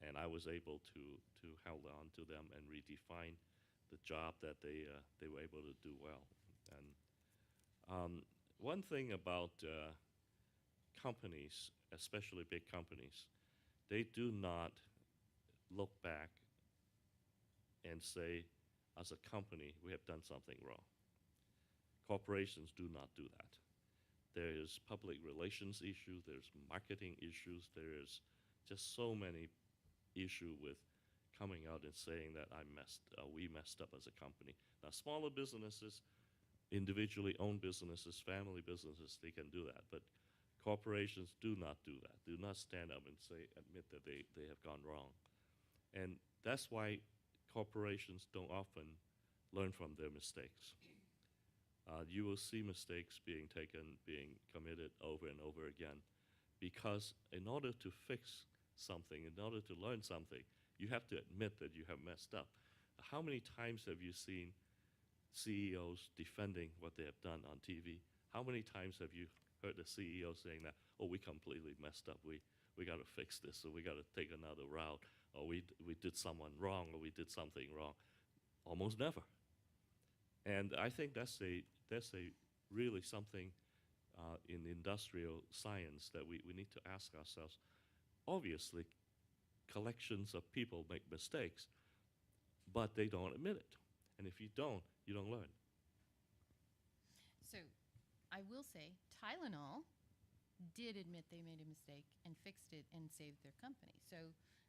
Speaker 2: And I was able to hold on to them and redefine the job that they were able to do well. And one thing about companies, especially big companies, they do not look back and say, as a company, we have done something wrong. Corporations do not do that. There is public relations issues, there's marketing issues, there is just so many issues with coming out and saying that we messed up as a company. Now, smaller businesses, individually owned businesses, family businesses, they can do that, but corporations do not do that, do not stand up and admit that they have gone wrong. And that's why corporations don't often learn from their mistakes. You will see mistakes being committed over and over again, because in order to fix something, in order to learn something, you have to admit that you have messed up. How many times have you seen CEOs defending what they have done on TV? How many times have you heard the CEO saying that, "Oh, we completely messed up, we got to fix this, or we got to take another route, or we did someone wrong, or we did something wrong"? Almost never. And I think that's really something in industrial science that we need to ask ourselves. Obviously, collections of people make mistakes, but they don't admit it. And if you don't learn.
Speaker 1: So I will say Tylenol did admit they made a mistake and fixed it and saved their company. So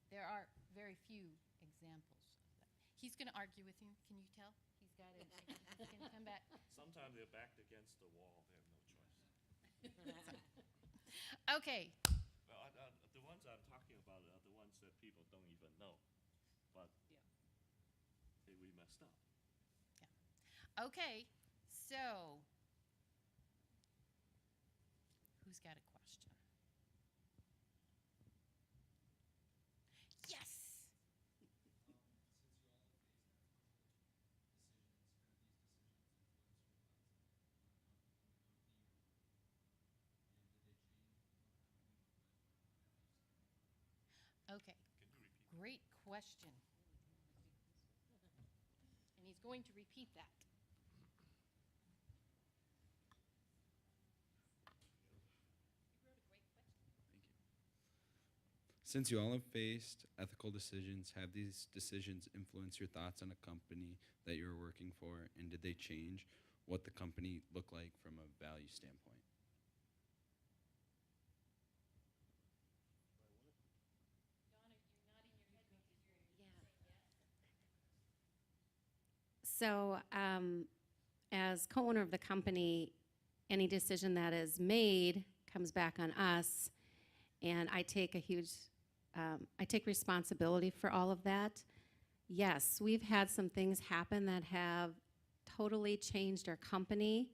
Speaker 1: there are very few examples of that. He's going to argue with you. Can you tell? He's got it. It's gonna come back.
Speaker 2: Sometimes they're backed against the wall, they have no choice.
Speaker 1: Okay,
Speaker 2: Well, the ones I'm talking about are the ones that people don't even know, but we messed up.
Speaker 1: okay, so who's got a question? Yes. Okay,
Speaker 2: Can you repeat?
Speaker 1: great question. And he's going to repeat that.
Speaker 6: Since you all have faced ethical decisions, have these decisions influenced your thoughts on a company that you're working for, and did they change what the company looked like from a value standpoint?
Speaker 4: So, as co-owner of the company, any decision that is made comes back on us, and I take I take responsibility for all of that. Yes, we've had some things happen that have totally changed our company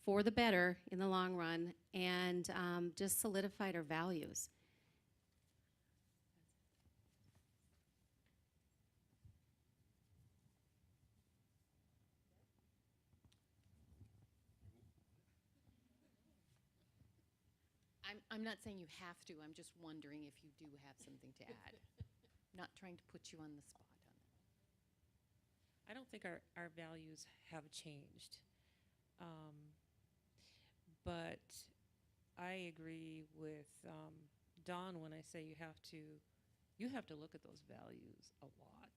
Speaker 4: for the better in the long run, and just solidified our values. I'm not saying you have to, I'm just wondering if you do have something to add. Not trying to put you on the spot on that.
Speaker 3: I don't think our values have changed. But I agree with Dawn when I say you have to look at those values a lot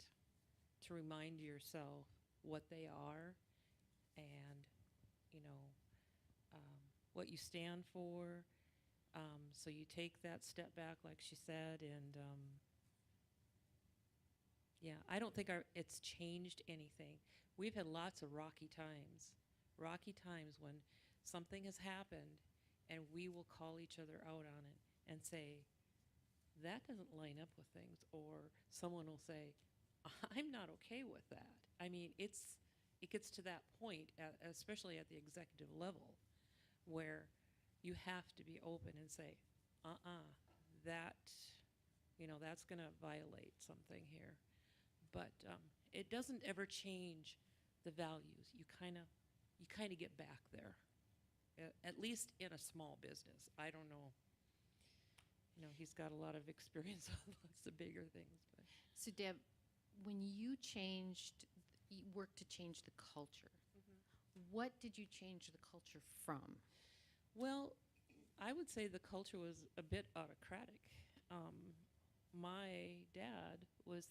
Speaker 3: to remind yourself what they are and, you know, what you stand for. So you take that step back, like she said, and yeah, I don't think it's changed anything. We've had lots of rocky times when something has happened, and we will call each other out on it and say, that doesn't line up with things, or someone will say, I'm not okay with that. I mean, it gets to that point, especially at the executive level, where you have to be open and say, that, that's going to violate something here. But it doesn't ever change the values. You kind of get back there, at least in a small business. I don't know. He's got a lot of experience on lots of bigger things. But.
Speaker 1: So Deb, when you worked to change the culture, what did you change the culture from?
Speaker 3: Well, I would say the culture was a bit autocratic. My dad was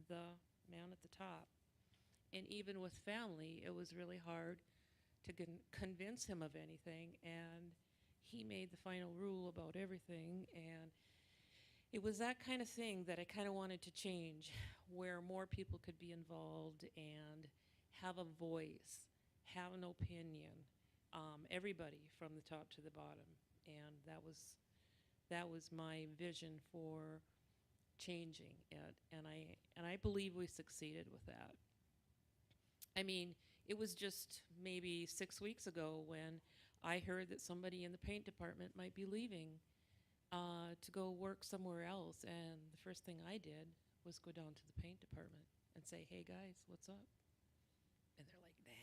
Speaker 3: the man at the top. And even with family, it was really hard to convince him of anything. And he made the final rule about everything. And it was that kind of thing that I kind of wanted to change, where more people could be involved and have a voice, have an opinion. Everybody from the top to the bottom. And that was my vision for changing it, and I believe we succeeded with that. I mean, it was just maybe 6 weeks ago when I heard that somebody in the paint department might be leaving to go work somewhere else, and the first thing I did was go down to the paint department and say, hey guys, what's up? And they're like, nah,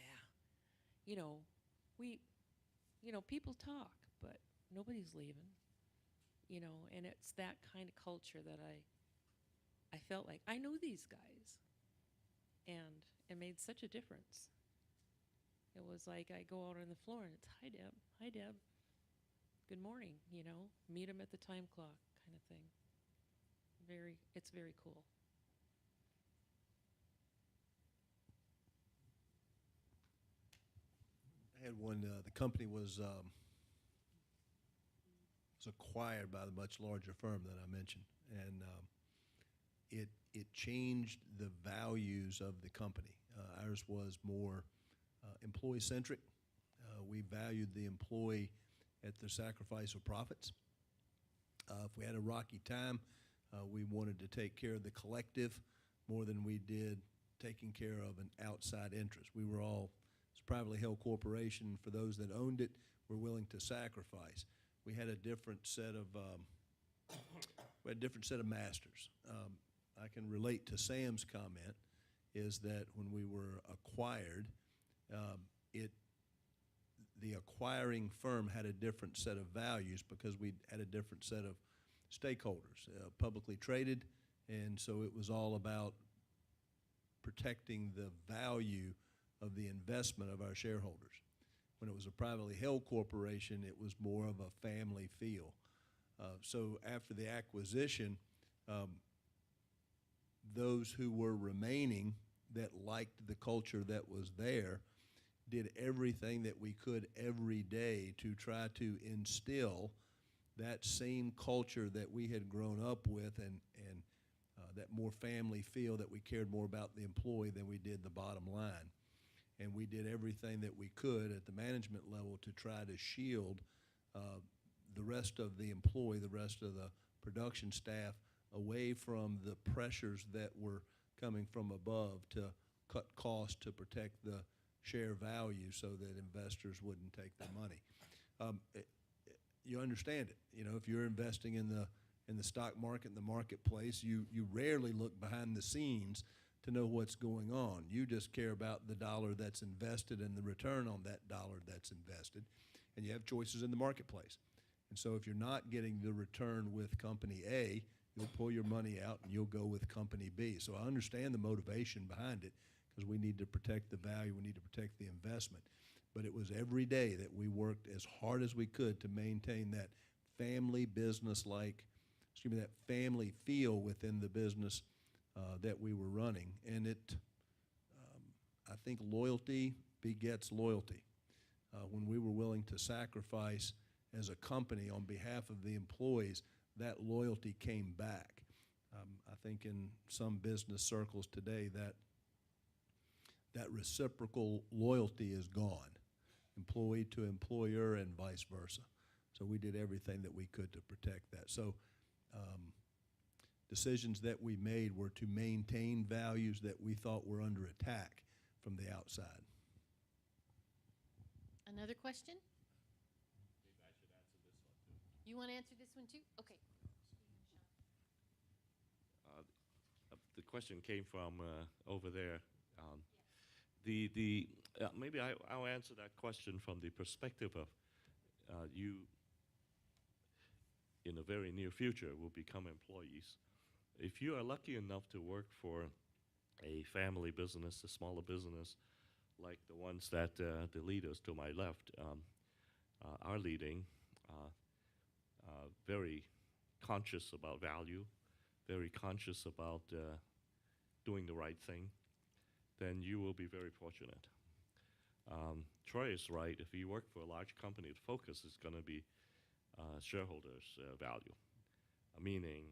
Speaker 3: people talk, but nobody's leaving, and it's that kind of culture that I felt like I know these guys, and it made such a difference. It was like I go out on the floor and it's, hi Deb, good morning, meet them at the time clock kind of thing. It's very cool.
Speaker 5: I had one, the company was acquired by the much larger firm that I mentioned, and it changed the values of the company. Ours was more employee-centric. We valued the employee at the sacrifice of profits. If we had a rocky time, we wanted to take care of the collective more than we did taking care of an outside interest. We were all, it's a privately held corporation. For those that owned it, were willing to sacrifice. We had a different set of masters. I can relate to Sam's comment, is that when we were acquired, the acquiring firm had a different set of values because we had a different set of stakeholders, publicly traded, and so it was all about protecting the value of the investment of our shareholders. When it was a privately held corporation, it was more of a family feel. So after the acquisition, those who were remaining that liked the culture that was there did everything that we could every day to try to instill that same culture that we had grown up with, and that more family feel, that we cared more about the employee than we did the bottom line. And we did everything that we could at the management level to try to shield the rest of the employee, the rest of the production staff, away from the pressures that were coming from above to cut costs to protect the share value so that investors wouldn't take their money. You understand it. You know, if you're investing in the stock market, in the marketplace, you rarely look behind the scenes to know what's going on. You just care about the dollar that's invested and the return on that dollar that's invested, and you have choices in the marketplace. And so if you're not getting the return with company A, you'll pull your money out and you'll go with company B. So I understand the motivation behind it, because we need to protect the value, we need to protect the investment. But it was every day that we worked as hard as we could to maintain that family business-like, that family feel within the business that we were running. And I think loyalty begets loyalty. When we were willing to sacrifice as a company on behalf of the employees, that loyalty came back. I think in some business circles today, that reciprocal loyalty is gone, employee to employer and vice versa. So we did everything that we could to protect that. So decisions that we made were to maintain values that we thought were under attack from the outside.
Speaker 1: Another question? You want to answer this one too? Okay.
Speaker 2: The question came from over there. Maybe I'll answer that question from the perspective of you in the very near future will become employees. If you are lucky enough to work for a family business, a smaller business, like the ones that the leaders to my left are leading, very conscious about value, very conscious about doing the right thing, then you will be very fortunate. Troy is right. If you work for a large company, the focus is going to be shareholders' value, meaning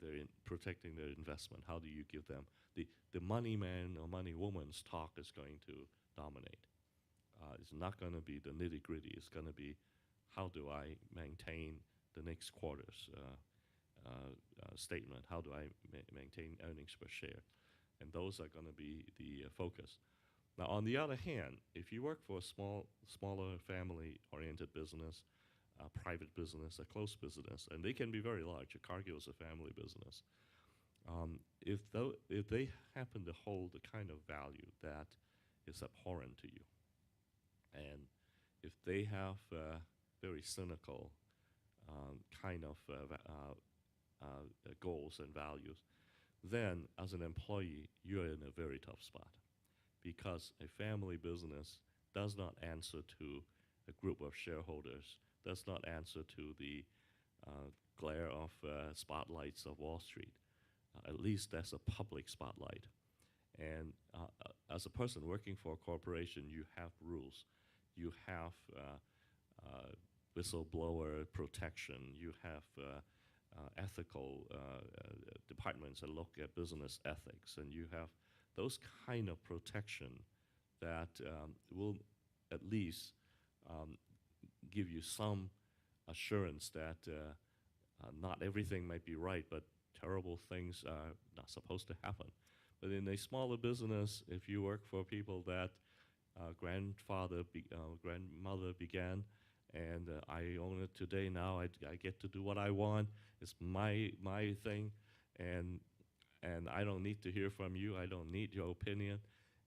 Speaker 2: they're protecting their investment. How do you give them? The money man or money woman's talk is going to dominate. It's not going to be the nitty-gritty. It's going to be, how do I maintain the next quarter's statement? How do I maintain earnings per share? And those are going to be the focus. Now, on the other hand, if you work for a smaller family-oriented business, a private business, a close business, and they can be very large. Cargill is a family business. If they happen to hold the kind of value that is abhorrent to you, and if they have very cynical kind of goals and values, then as an employee, you're in a very tough spot, because a family business does not answer to a group of shareholders, does not answer to the glare of spotlights of Wall Street. At least that's a public spotlight. And as a person working for a corporation, you have rules. You have whistleblower protection. You have ethical departments that look at business ethics. And you have those kind of protection that will at least um, give you some assurance that not everything might be right, but terrible things are not supposed to happen. But in a smaller business, if you work for people that grandmother began, and I own it today now, I get to do what I want. It's my thing, and I don't need to hear from you. I don't need your opinion.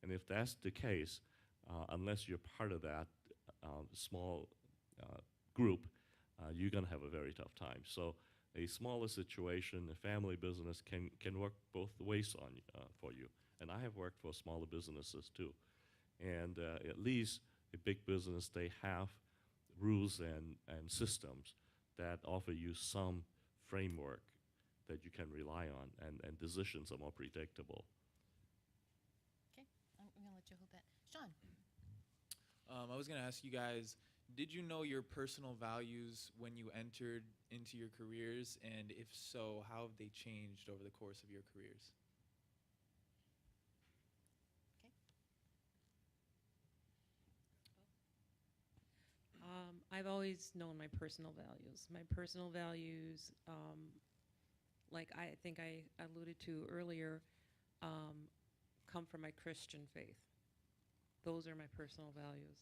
Speaker 2: And if that's the case, unless you're part of that small group, you're going to have a very tough time. So a smaller situation, a family business can work both ways for you. And I have worked for smaller businesses too. And at least a big business, they have rules and systems that offer you some framework that you can rely on, and decisions are more predictable.
Speaker 1: Okay, I'm going to let you hold that. Sean?
Speaker 7: I was going to ask you guys, did you know your personal values when you entered into your careers? And if so, how have they changed over the course of your careers?
Speaker 3: I've always known my personal values. My personal values, like I think I alluded to earlier, come from my Christian faith. Those are my personal values.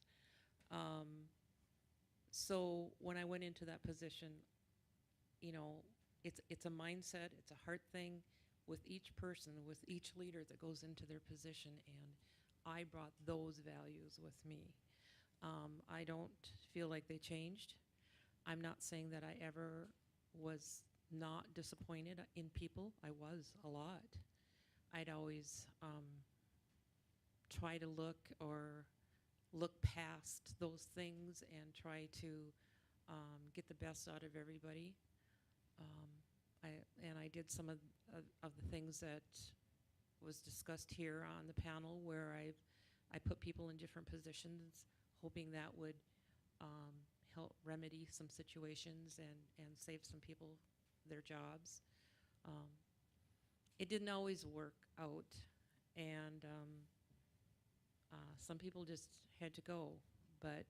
Speaker 3: So when I went into that position, it's a mindset, it's a heart thing with each person, with each leader that goes into their position, and I brought those values with me. I don't feel like they changed. I'm not saying that I ever was not disappointed in people. I was a lot. I'd always try to look past those things and try to get the best out of everybody. I did some of the things that was discussed here on the panel, where I put people in different positions, hoping that would help remedy some situations and save some people their jobs. It didn't always work out, and some people just had to go, but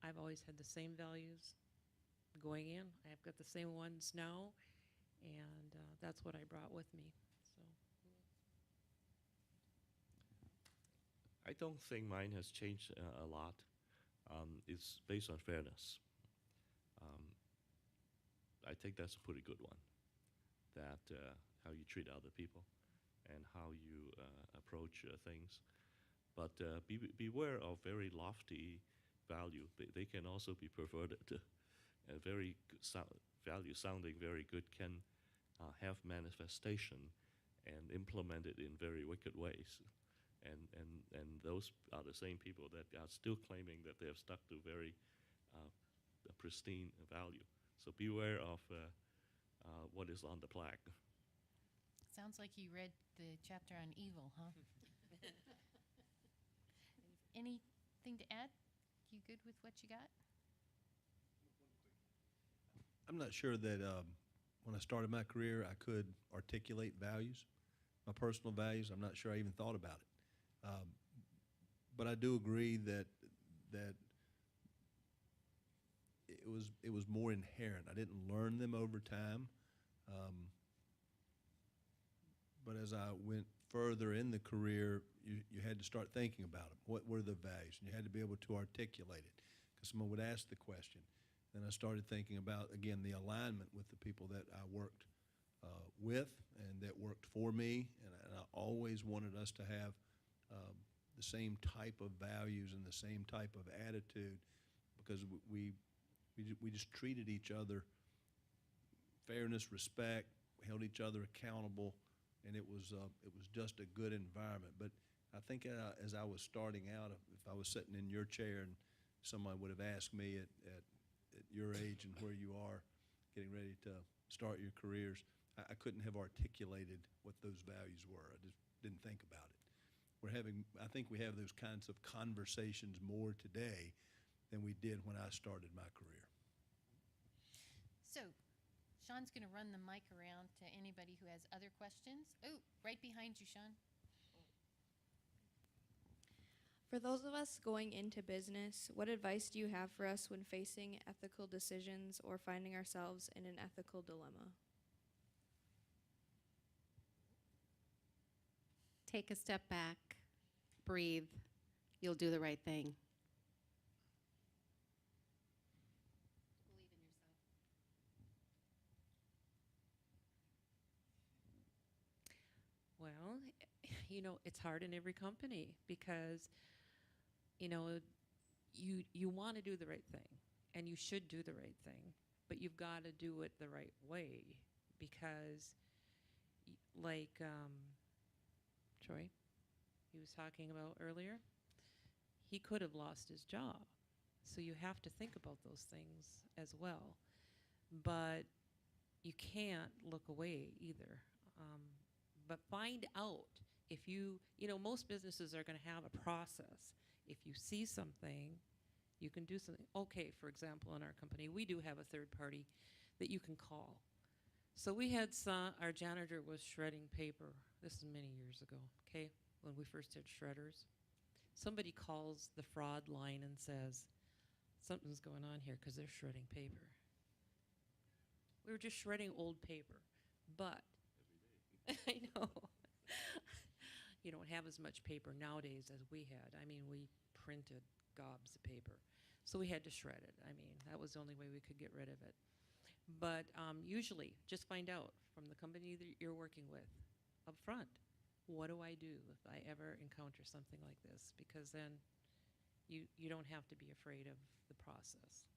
Speaker 3: I've always had the same values going in. I've got the same ones now, and that's what I brought with me. So.
Speaker 2: I don't think mine has changed a lot. It's based on fairness. Um, I think that's a pretty good one, that how you treat other people and how you approach things. But beware of very lofty value. They can also be perverted. A very value sounding very good can have manifestation and implemented in very wicked ways. And those are the same people that are still claiming that they have stuck to very pristine value. So beware of what is on the plaque.
Speaker 1: Sounds like you read the chapter on evil, huh? Anything to add? You good with what you got?
Speaker 5: I'm not sure that when I started my career, I could articulate values, my personal values. I'm not sure I even thought about it. But I do agree that it was more inherent. I didn't learn them over time. But as I went further in the career, you had to start thinking about them. What were the values? And you had to be able to articulate it, because someone would ask the question. Then I started thinking about, again, the alignment with the people that I worked with and that worked for me. And I always wanted us to have the same type of values and the same type of attitude, because we just treated each other fairness, respect, held each other accountable, and it was just a good environment. But I think as I was starting out, if I was sitting in your chair and someone would have asked me at your age and where you are, getting ready to start your careers, I couldn't have articulated what those values were. I just didn't think about it. I think we have those kinds of conversations more today than we did when I started my career.
Speaker 1: So, Sean's going to run the mic around to anybody who has other questions. Oh, right behind you, Sean.
Speaker 8: For those of us going into business, what advice do you have for us when facing ethical decisions or finding ourselves in an ethical dilemma?
Speaker 4: Take a step back, breathe, you'll do the right thing. Believe in yourself.
Speaker 3: Well, it's hard in every company because, you want to do the right thing and you should do the right thing, but you've got to do it the right way because, like Troy, he was talking about earlier, he could have lost his job. So you have to think about those things as well. But you can't look away either. But find out if most businesses are going to have a process. If you see something, you can do something. Okay, for example, in our company, we do have a third party that you can call. So we had our janitor was shredding paper. This is many years ago, okay, when we first had shredders. Somebody calls the fraud line and says, something's going on here because they're shredding paper. We were just shredding old paper, but I know. You don't have as much paper nowadays as we had. I mean, we printed gobs of paper. So we had to shred it. I mean, that was the only way we could get rid of it. But usually, just find out from the company that you're working with up front, what do I do if I ever encounter something like this? Because then you don't have to be afraid of the process.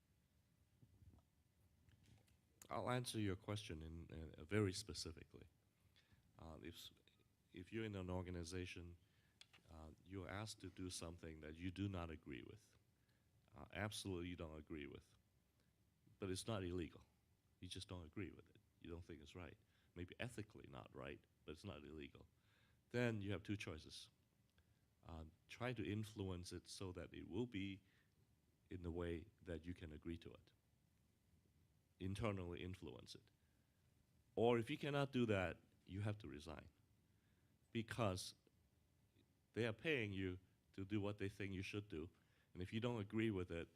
Speaker 2: I'll answer your question in very specifically. If you're in an organization, you're asked to do something that you do not agree with, absolutely you don't agree with, but it's not illegal. You just don't agree with it. You don't think it's right. Maybe ethically not right, but it's not illegal. Then you have two choices. Try to influence it so that it will be in the way that you can agree to it. Internally influence it. Or if you cannot do that, you have to resign. Because they are paying you to do what they think you should do. And if you don't agree with it,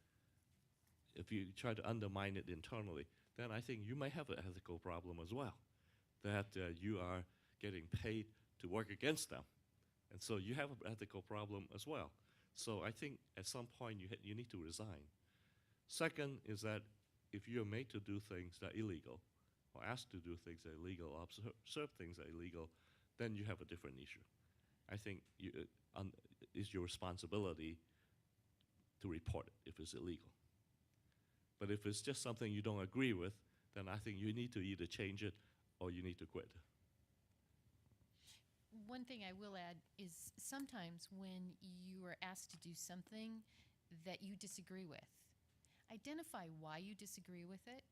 Speaker 2: if you try to undermine it internally, then I think you may have an ethical problem as well, that you are getting paid to work against them. And so you have an ethical problem as well. So I think at some point you need to resign. Second is that if you're made to do things that are illegal, or asked to do things that are illegal, or observe things that are illegal, then you have a different issue. I think it's your responsibility to report it if it's illegal. But if it's just something you don't agree with, then I think you need to either change it or you need to quit.
Speaker 1: One thing I will add is sometimes when you are asked to do something that you disagree with, identify why you disagree with it.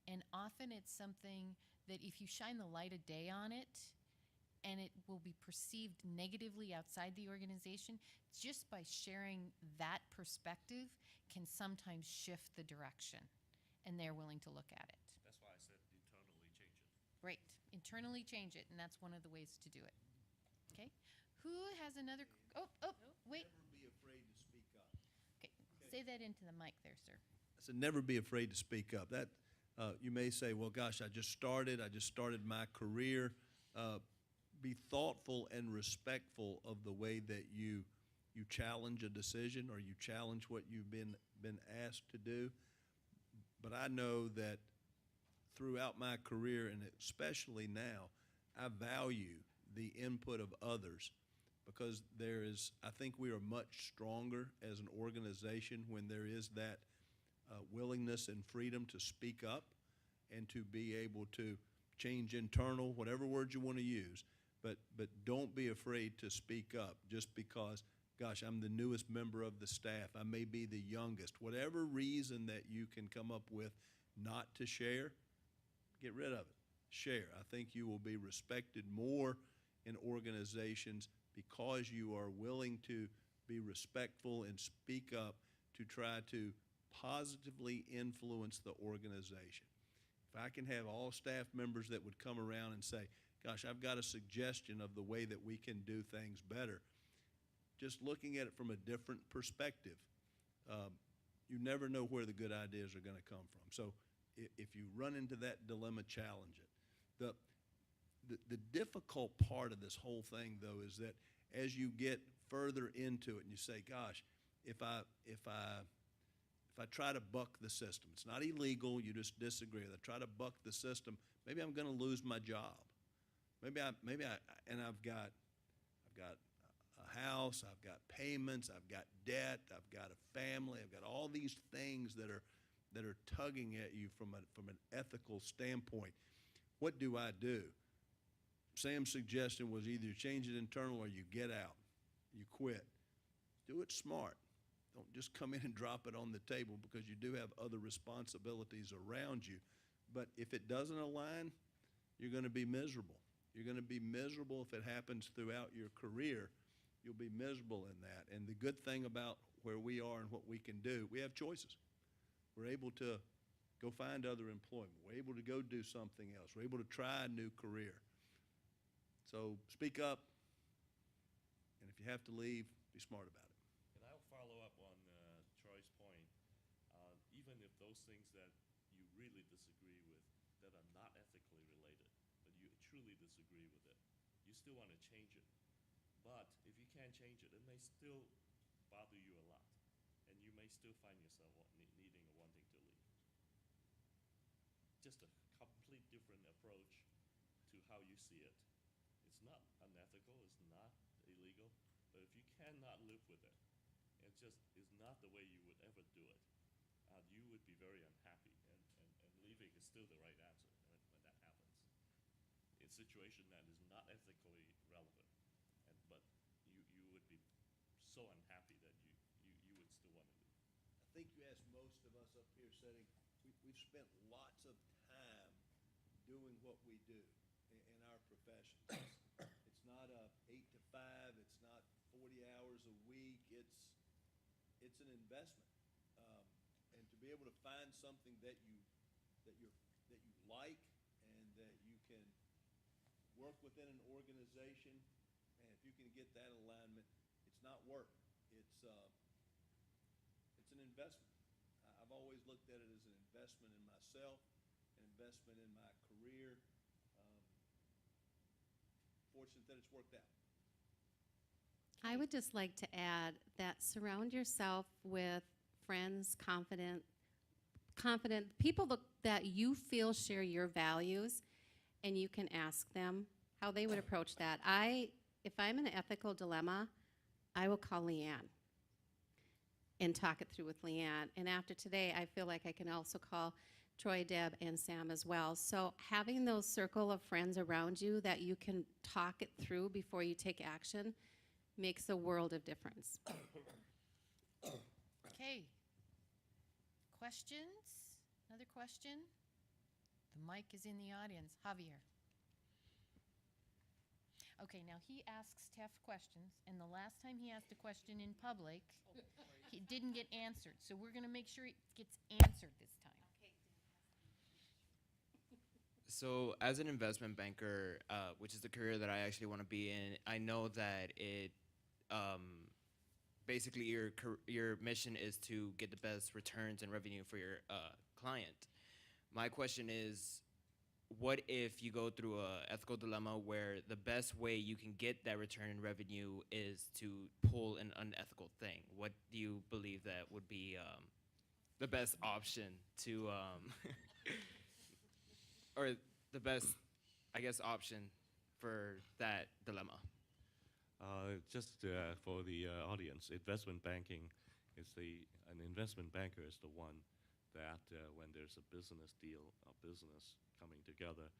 Speaker 1: And often it's something that if you shine the light of day on it, and it will be perceived negatively outside the organization, just by sharing that perspective can sometimes shift the direction, and they're willing to look at it.
Speaker 2: That's why I said internally change it.
Speaker 1: Right, internally change it, and that's one of the ways to do it. Okay, who has another, wait.
Speaker 5: Never be afraid to speak up.
Speaker 1: Okay, say that into the mic there, sir.
Speaker 5: I said, never be afraid to speak up. That you may say, well, gosh, I just started my career. Be thoughtful and respectful of the way that you challenge a decision or you challenge what you've been asked to do. But I know that throughout my career, and especially now, I value the input of others because I think we are much stronger as an organization when there is that willingness and freedom to speak up and to be able to change internal, whatever words you want to use. But don't be afraid to speak up just because, gosh, I'm the newest member of the staff. I may be the youngest. Whatever reason that you can come up with not to share, get rid of it. Share. I think you will be respected more in organizations because you are willing to be respectful and speak up to try to positively influence the organization. if I can have all staff members that would come around and say, gosh, I've got a suggestion of the way that we can do things better, just looking at it from a different perspective, you never know where the good ideas are going to come from. So if you run into that dilemma, challenge it. The difficult part of this whole thing, though, is that as you get further into it and you say, gosh, if I try to buck the system, it's not illegal, you just disagree. If I try to buck the system, maybe I'm going to lose my job. I've got a house, I've got payments, I've got debt, I've got a family, I've got all these things that are tugging at you from an ethical standpoint. What do I do? Sam's suggestion was either you change it internal or you get out, you quit. Do it smart. Don't just come in and drop it on the table, because you do have other responsibilities around you. But if it doesn't align, you're going to be miserable. You're going to be miserable if it happens throughout your career. You'll be miserable in that. And the good thing about where we are and what we can do, we have choices. We're able to go find other employment. We're able to go do something else. We're able to try a new career. So speak up, and if you have to leave, be smart about it.
Speaker 2: And I'll follow up on Troy's point. Even if those things that you really disagree with, that are not ethically related, but you truly disagree with it, you still want to change it. But if you can't change it, it may still bother you a lot, and you may still find yourself needing or wanting to leave. Just a complete different approach to how you see it. It's not unethical, it's not illegal, but if you cannot live with it, it just is not the way you would ever do it, you would be very unhappy, and leaving is still the right answer when that happens. In a situation that is not ethically relevant, but you would be so unhappy that you would still want to leave.
Speaker 5: I think you asked most of us up here sitting, we've spent lots of time doing what we do in our professions. It's not a 8 to 5. It's not 40 hours a week. It's an investment, and to be able to find something that you like and that you can work within an organization, and if you can get that alignment, it's not work. It's an investment. I've always looked at it as an investment in myself, an investment in my career. Fortunate that it's worked out.
Speaker 4: I would just like to add that surround yourself with friends, confident people that you feel share your values, and you can ask them how they would approach that. If I'm in an ethical dilemma, I will call Leanne and talk it through with Leanne. And after today, I feel like I can also call Troy, Deb, and Sam as well. So having those circle of friends around you that you can talk it through before you take action makes a world of difference.
Speaker 1: Okay. Questions? Another question? The mic is in the audience. Javier. Okay, now he asks tough questions, and the last time he asked a question in public, he didn't get answered. So we're going to make sure it gets answered this time.
Speaker 9: So, as an investment banker, which is the career that I actually want to be in, I know that it basically your mission is to get the best returns and revenue for your client. My question is, what if you go through a ethical dilemma where the best way you can get that return in revenue is to pull an unethical thing? What do you believe that would be the best option to, or the best, I guess, option for that dilemma?
Speaker 2: Just for the audience, investment banking is an investment banker is the one that when there's a business deal, a business coming together,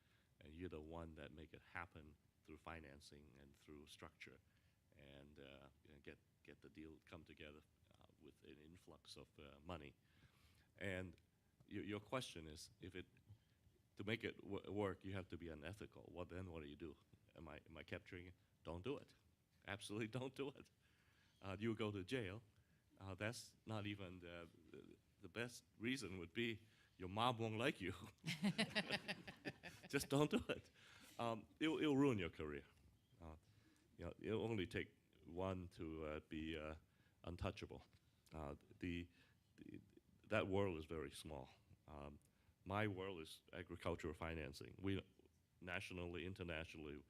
Speaker 2: and you're the one that make it happen through financing and through structure, and get the deal come together with an influx of money. And your question is, to make it work, you have to be unethical. What do you do? Am I capturing it? Don't do it. Absolutely don't do it. You go to jail. That's not even the best reason would be your mom won't like you. Just don't do it. It'll ruin your career. It'll only take one to be untouchable. That world is very small. My world is agricultural financing. We nationally, internationally,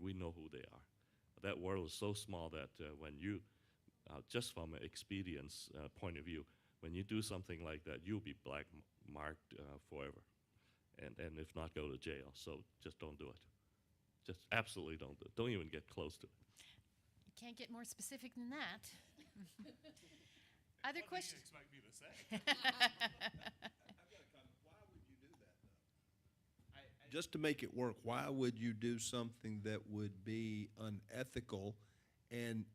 Speaker 2: we know who they are. That world is so small that when you, just from an expedience point of view, when you do something like that, you'll be black marked forever, and if not, go to jail. So just don't do it. Just absolutely don't do it. Don't even get close to it.
Speaker 1: You can't get more specific than that. Other questions?
Speaker 10: What do you expect me to say?
Speaker 5: Just to make it work, why would you do something that would be unethical? And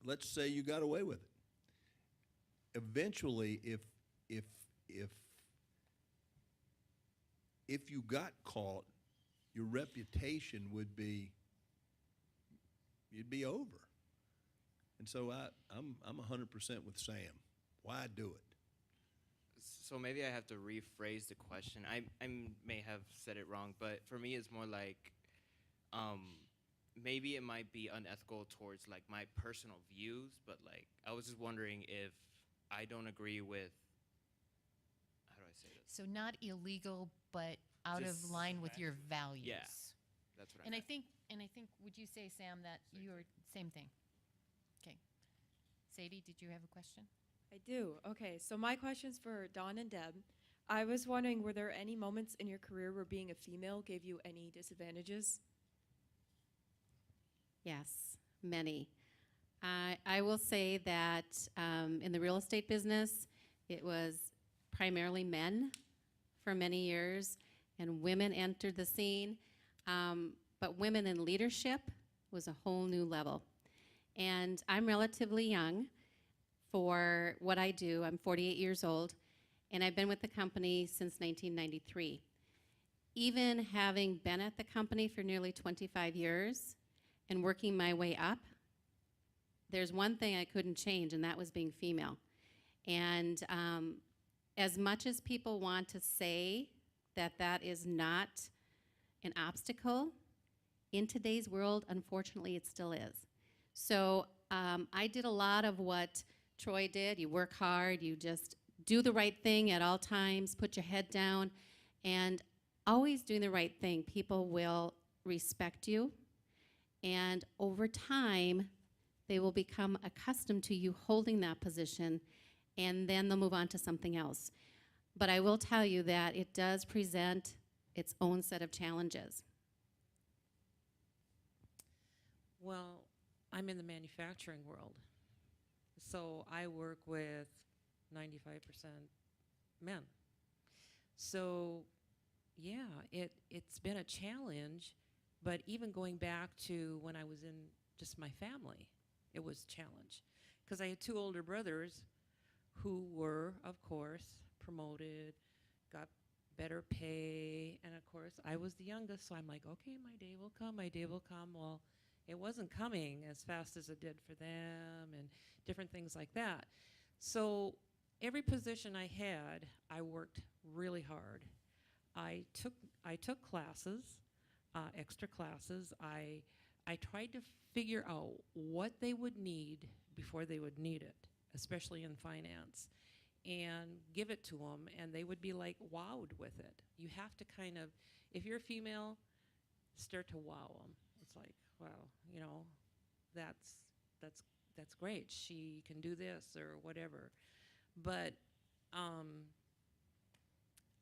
Speaker 5: let's say you got away with it. Eventually, if you got caught, your reputation would be, you'd be over. And so I'm 100% with Sam. Why do it?
Speaker 9: So maybe I have to rephrase the question. I may have said it wrong, but for me, it's more like maybe it might be unethical towards like my personal views, but like I was just wondering if I don't agree with, how do I say this?
Speaker 1: So not illegal, but out of
Speaker 9: Just
Speaker 1: line with your values.
Speaker 9: Yeah, that's what I
Speaker 1: And I
Speaker 9: meant.
Speaker 1: think, would you say, Sam, that you are same thing? Okay. Sadie, did you have a question?
Speaker 11: I do. Okay, so my question's for Dawn and Deb. I was wondering, were there any moments in your career where being a female gave you any disadvantages?
Speaker 4: Yes, many. I will say that in the real estate business, it was primarily men for many years, and women entered the scene. But women in leadership was a whole new level. And I'm relatively young for what I do. I'm 48 years old, and I've been with the company since 1993. Even having been at the company for nearly 25 years and working my way up, there's one thing I couldn't change, and that was being female. And as much as people want to say that that is not an obstacle, in today's world, unfortunately, it still is. So I did a lot of what Troy did. You work hard, you just do the right thing at all times, put your head down, and always doing the right thing. People will respect you, and over time, they will become accustomed to you holding that position, and then they'll move on to something else. But I will tell you that it does present its own set of challenges.
Speaker 3: Well, I'm in the manufacturing world, so I work with 95% men. So, yeah, it's been a challenge, but even going back to when I was in just my family, it was a challenge. Because I had two older brothers who were, of course, promoted, got better pay, and of course, I was the youngest, so I'm like, okay, my day will come, my day will come. Well, it wasn't coming as fast as it did for them, and different things like that. So every position I had, I worked really hard. I took classes, extra classes. I tried to figure out what they would need before they would need it, especially in finance, and give it to them, and they would be like wowed with it. You have to kind of, if you're a female, start to wow them. It's like, wow, you know, that's great. She can do this or whatever. But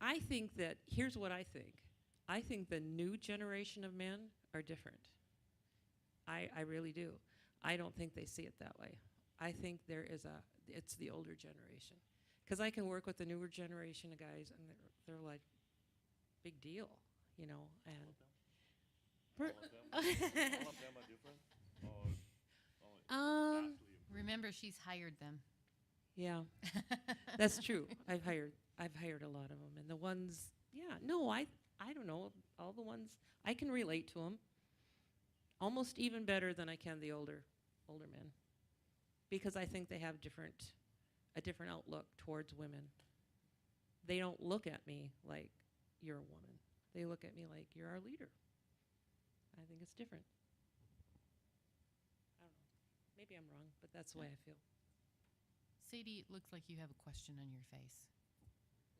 Speaker 3: I think that, here's what I think. I think the new generation of men are different. I really do. I don't think they see it that way. I think it's the older generation. Because I can work with the newer generation of guys, and they're like, big deal, you know. And
Speaker 2: All of them are different? Or
Speaker 1: Remember, she's hired them.
Speaker 3: yeah, that's true. I've hired a lot of them, and the ones, yeah, no, I don't know, all the ones I can relate to them almost even better than I can the older men, because I think they have a different outlook towards women. they don't look at me like you're a woman. They look at me like you're our leader. I think it's different. I don't know. Maybe I'm wrong, but that's the way I feel.
Speaker 1: Sadie, it looks like you have a question on your face.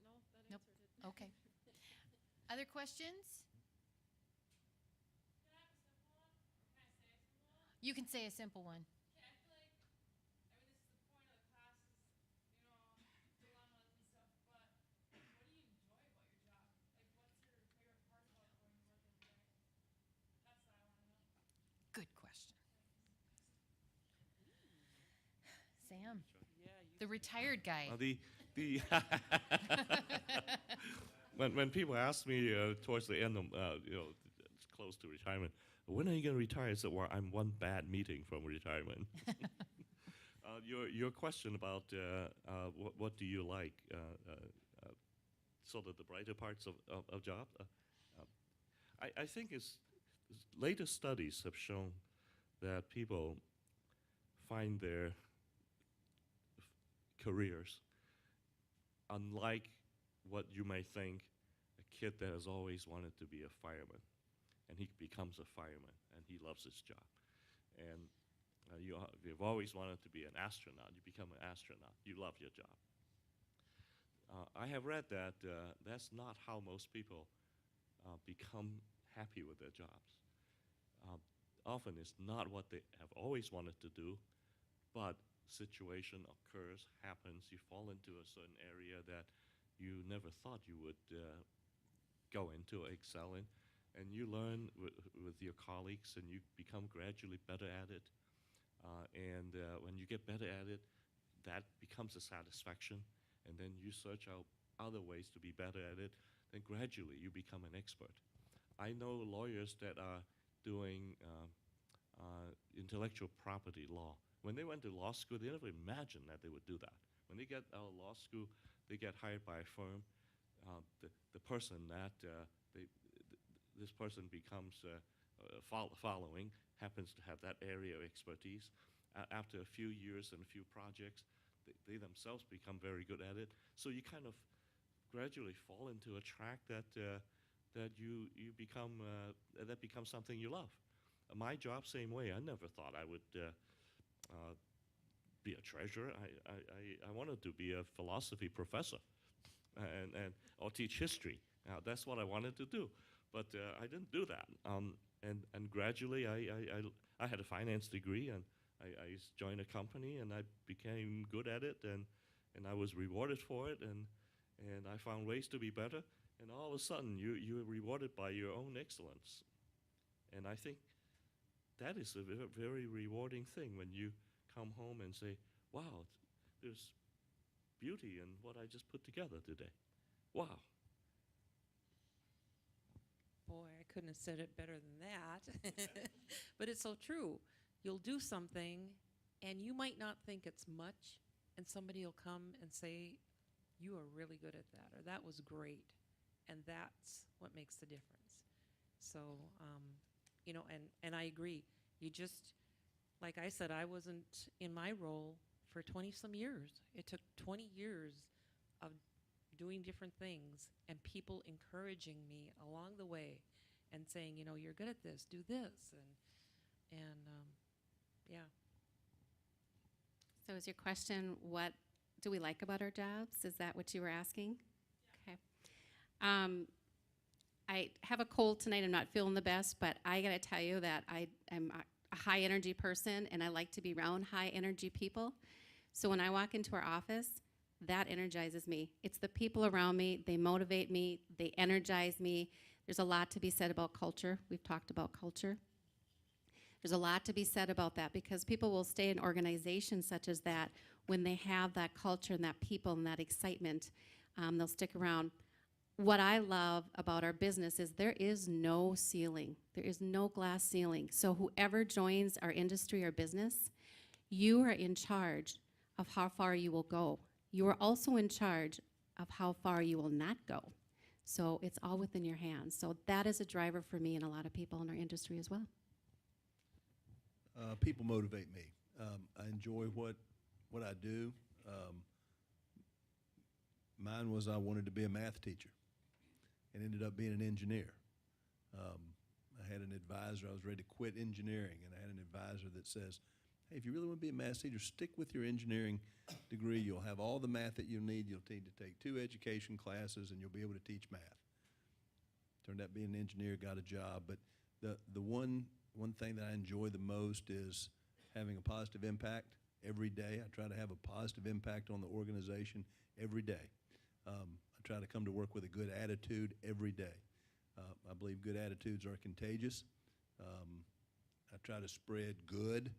Speaker 3: No, that
Speaker 1: Nope. Okay. Other questions? You can say a simple one. Good question. Sam, the retired guy.
Speaker 2: The when people ask me towards the end of it's close to retirement, when are you going to retire? I said, well, I'm one bad meeting from retirement. Your question about what do you like, sort of the brighter parts of job. I think latest studies have shown that people find their careers, unlike what you may think, a kid that has always wanted to be a fireman, and he becomes a fireman, and he loves his job. And you've always wanted to be an astronaut, you become an astronaut, you love your job. I have read that that's not how most people become happy with their jobs. Often it's not what they have always wanted to do, but situation occurs, happens, you fall into a certain area that you never thought you would go into, excel in, and you learn with your colleagues, and you become gradually better at it. And when you get better at it, that becomes a satisfaction, and then you search out other ways to be better at it, then gradually you become an expert. I know lawyers that are doing intellectual property law. When they went to law school, they never imagined that they would do that. When they get out of law school, they get hired by a firm. The person that this person becomes following happens to have that area of expertise. After a few years and a few projects, they themselves become very good at it. So you kind of gradually fall into a track that you become that becomes something you love. My job, same way. I never thought I would be a treasurer. I wanted to be a philosophy professor, or teach history. That's what I wanted to do, but I didn't do that. And gradually, I had a finance degree, and I joined a company, and I became good at it, and I was rewarded for it, and I found ways to be better. And all of a sudden, you're rewarded by your own excellence. And I think that is a very rewarding thing when you come home and say, wow, there's beauty in what I just put together today. Wow.
Speaker 3: Boy, I couldn't have said it better than that. But it's so true. You'll do something, and you might not think it's much, and somebody will come and say, you are really good at that, or that was great. And that's what makes the difference. So, and I agree. You just, like I said, I wasn't in my role for 20-some years. It took 20 years of doing different things and people encouraging me along the way and saying, you're good at this, do this. And yeah.
Speaker 4: So is your question, what do we like about our jobs? Is that what you were asking? Yeah. Okay. I have a cold tonight. I'm not feeling the best, but I got to tell you that I am a high energy person, and I like to be around high energy people. So when I walk into our office, that energizes me. It's the people around me. They motivate me. They energize me. There's a lot to be said about culture. We've talked about culture. There's a lot to be said about that, because people will stay in organizations such as that when they have that culture and that people and that excitement. They'll stick around. What I love about our business is there is no ceiling. There is no glass ceiling. So whoever joins our industry or business, you are in charge of how far you will go. You are also in charge of how far you will not go. So it's all within your hands. So that is a driver for me and a lot of people in our industry as well.
Speaker 5: People motivate me. I enjoy what I do. Mine was I wanted to be a math teacher and ended up being an engineer. I had an advisor, I was ready to quit engineering, and I had an advisor that says, hey, if you really want to be a math teacher, stick with your engineering degree. You'll have all the math that you'll need. You'll need to take 2 education classes, and you'll be able to teach math. Turned out being an engineer, got a job, but the one thing that I enjoy the most is having a positive impact every day. I try to have a positive impact on the organization every day. I try to come to work with a good attitude every day. I believe good attitudes are contagious. I try to spread good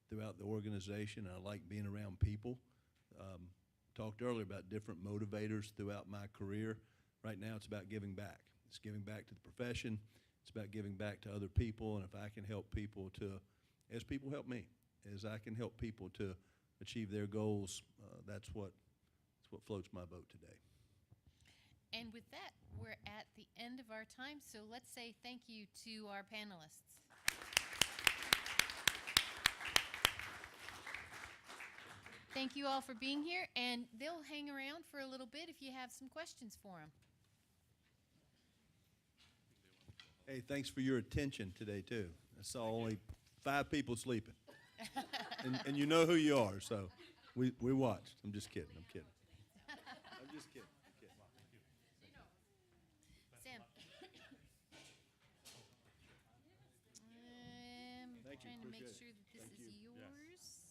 Speaker 5: throughout the organization. I like being around people. Talked earlier about different motivators throughout my career. Right now it's about giving back. It's giving back to the profession. It's about giving back to other people. And if I can help people as people help me, as I can help people to achieve their goals, that's what floats my boat today.
Speaker 1: And with that, we're at the end of our time, so let's say thank you to our panelists. Thank you all for being here, and they'll hang around for a little bit if you have some questions for them.
Speaker 5: Hey, thanks for your attention today, too. I saw only 5 people sleeping. and you know who you are, so we watched. I'm just kidding. I'm kidding. I'm just kidding.
Speaker 1: Sam. I'm
Speaker 5: Thank you,
Speaker 1: trying to make
Speaker 5: appreciate it.
Speaker 1: sure that this
Speaker 5: Thank
Speaker 1: is
Speaker 5: you.
Speaker 1: yours.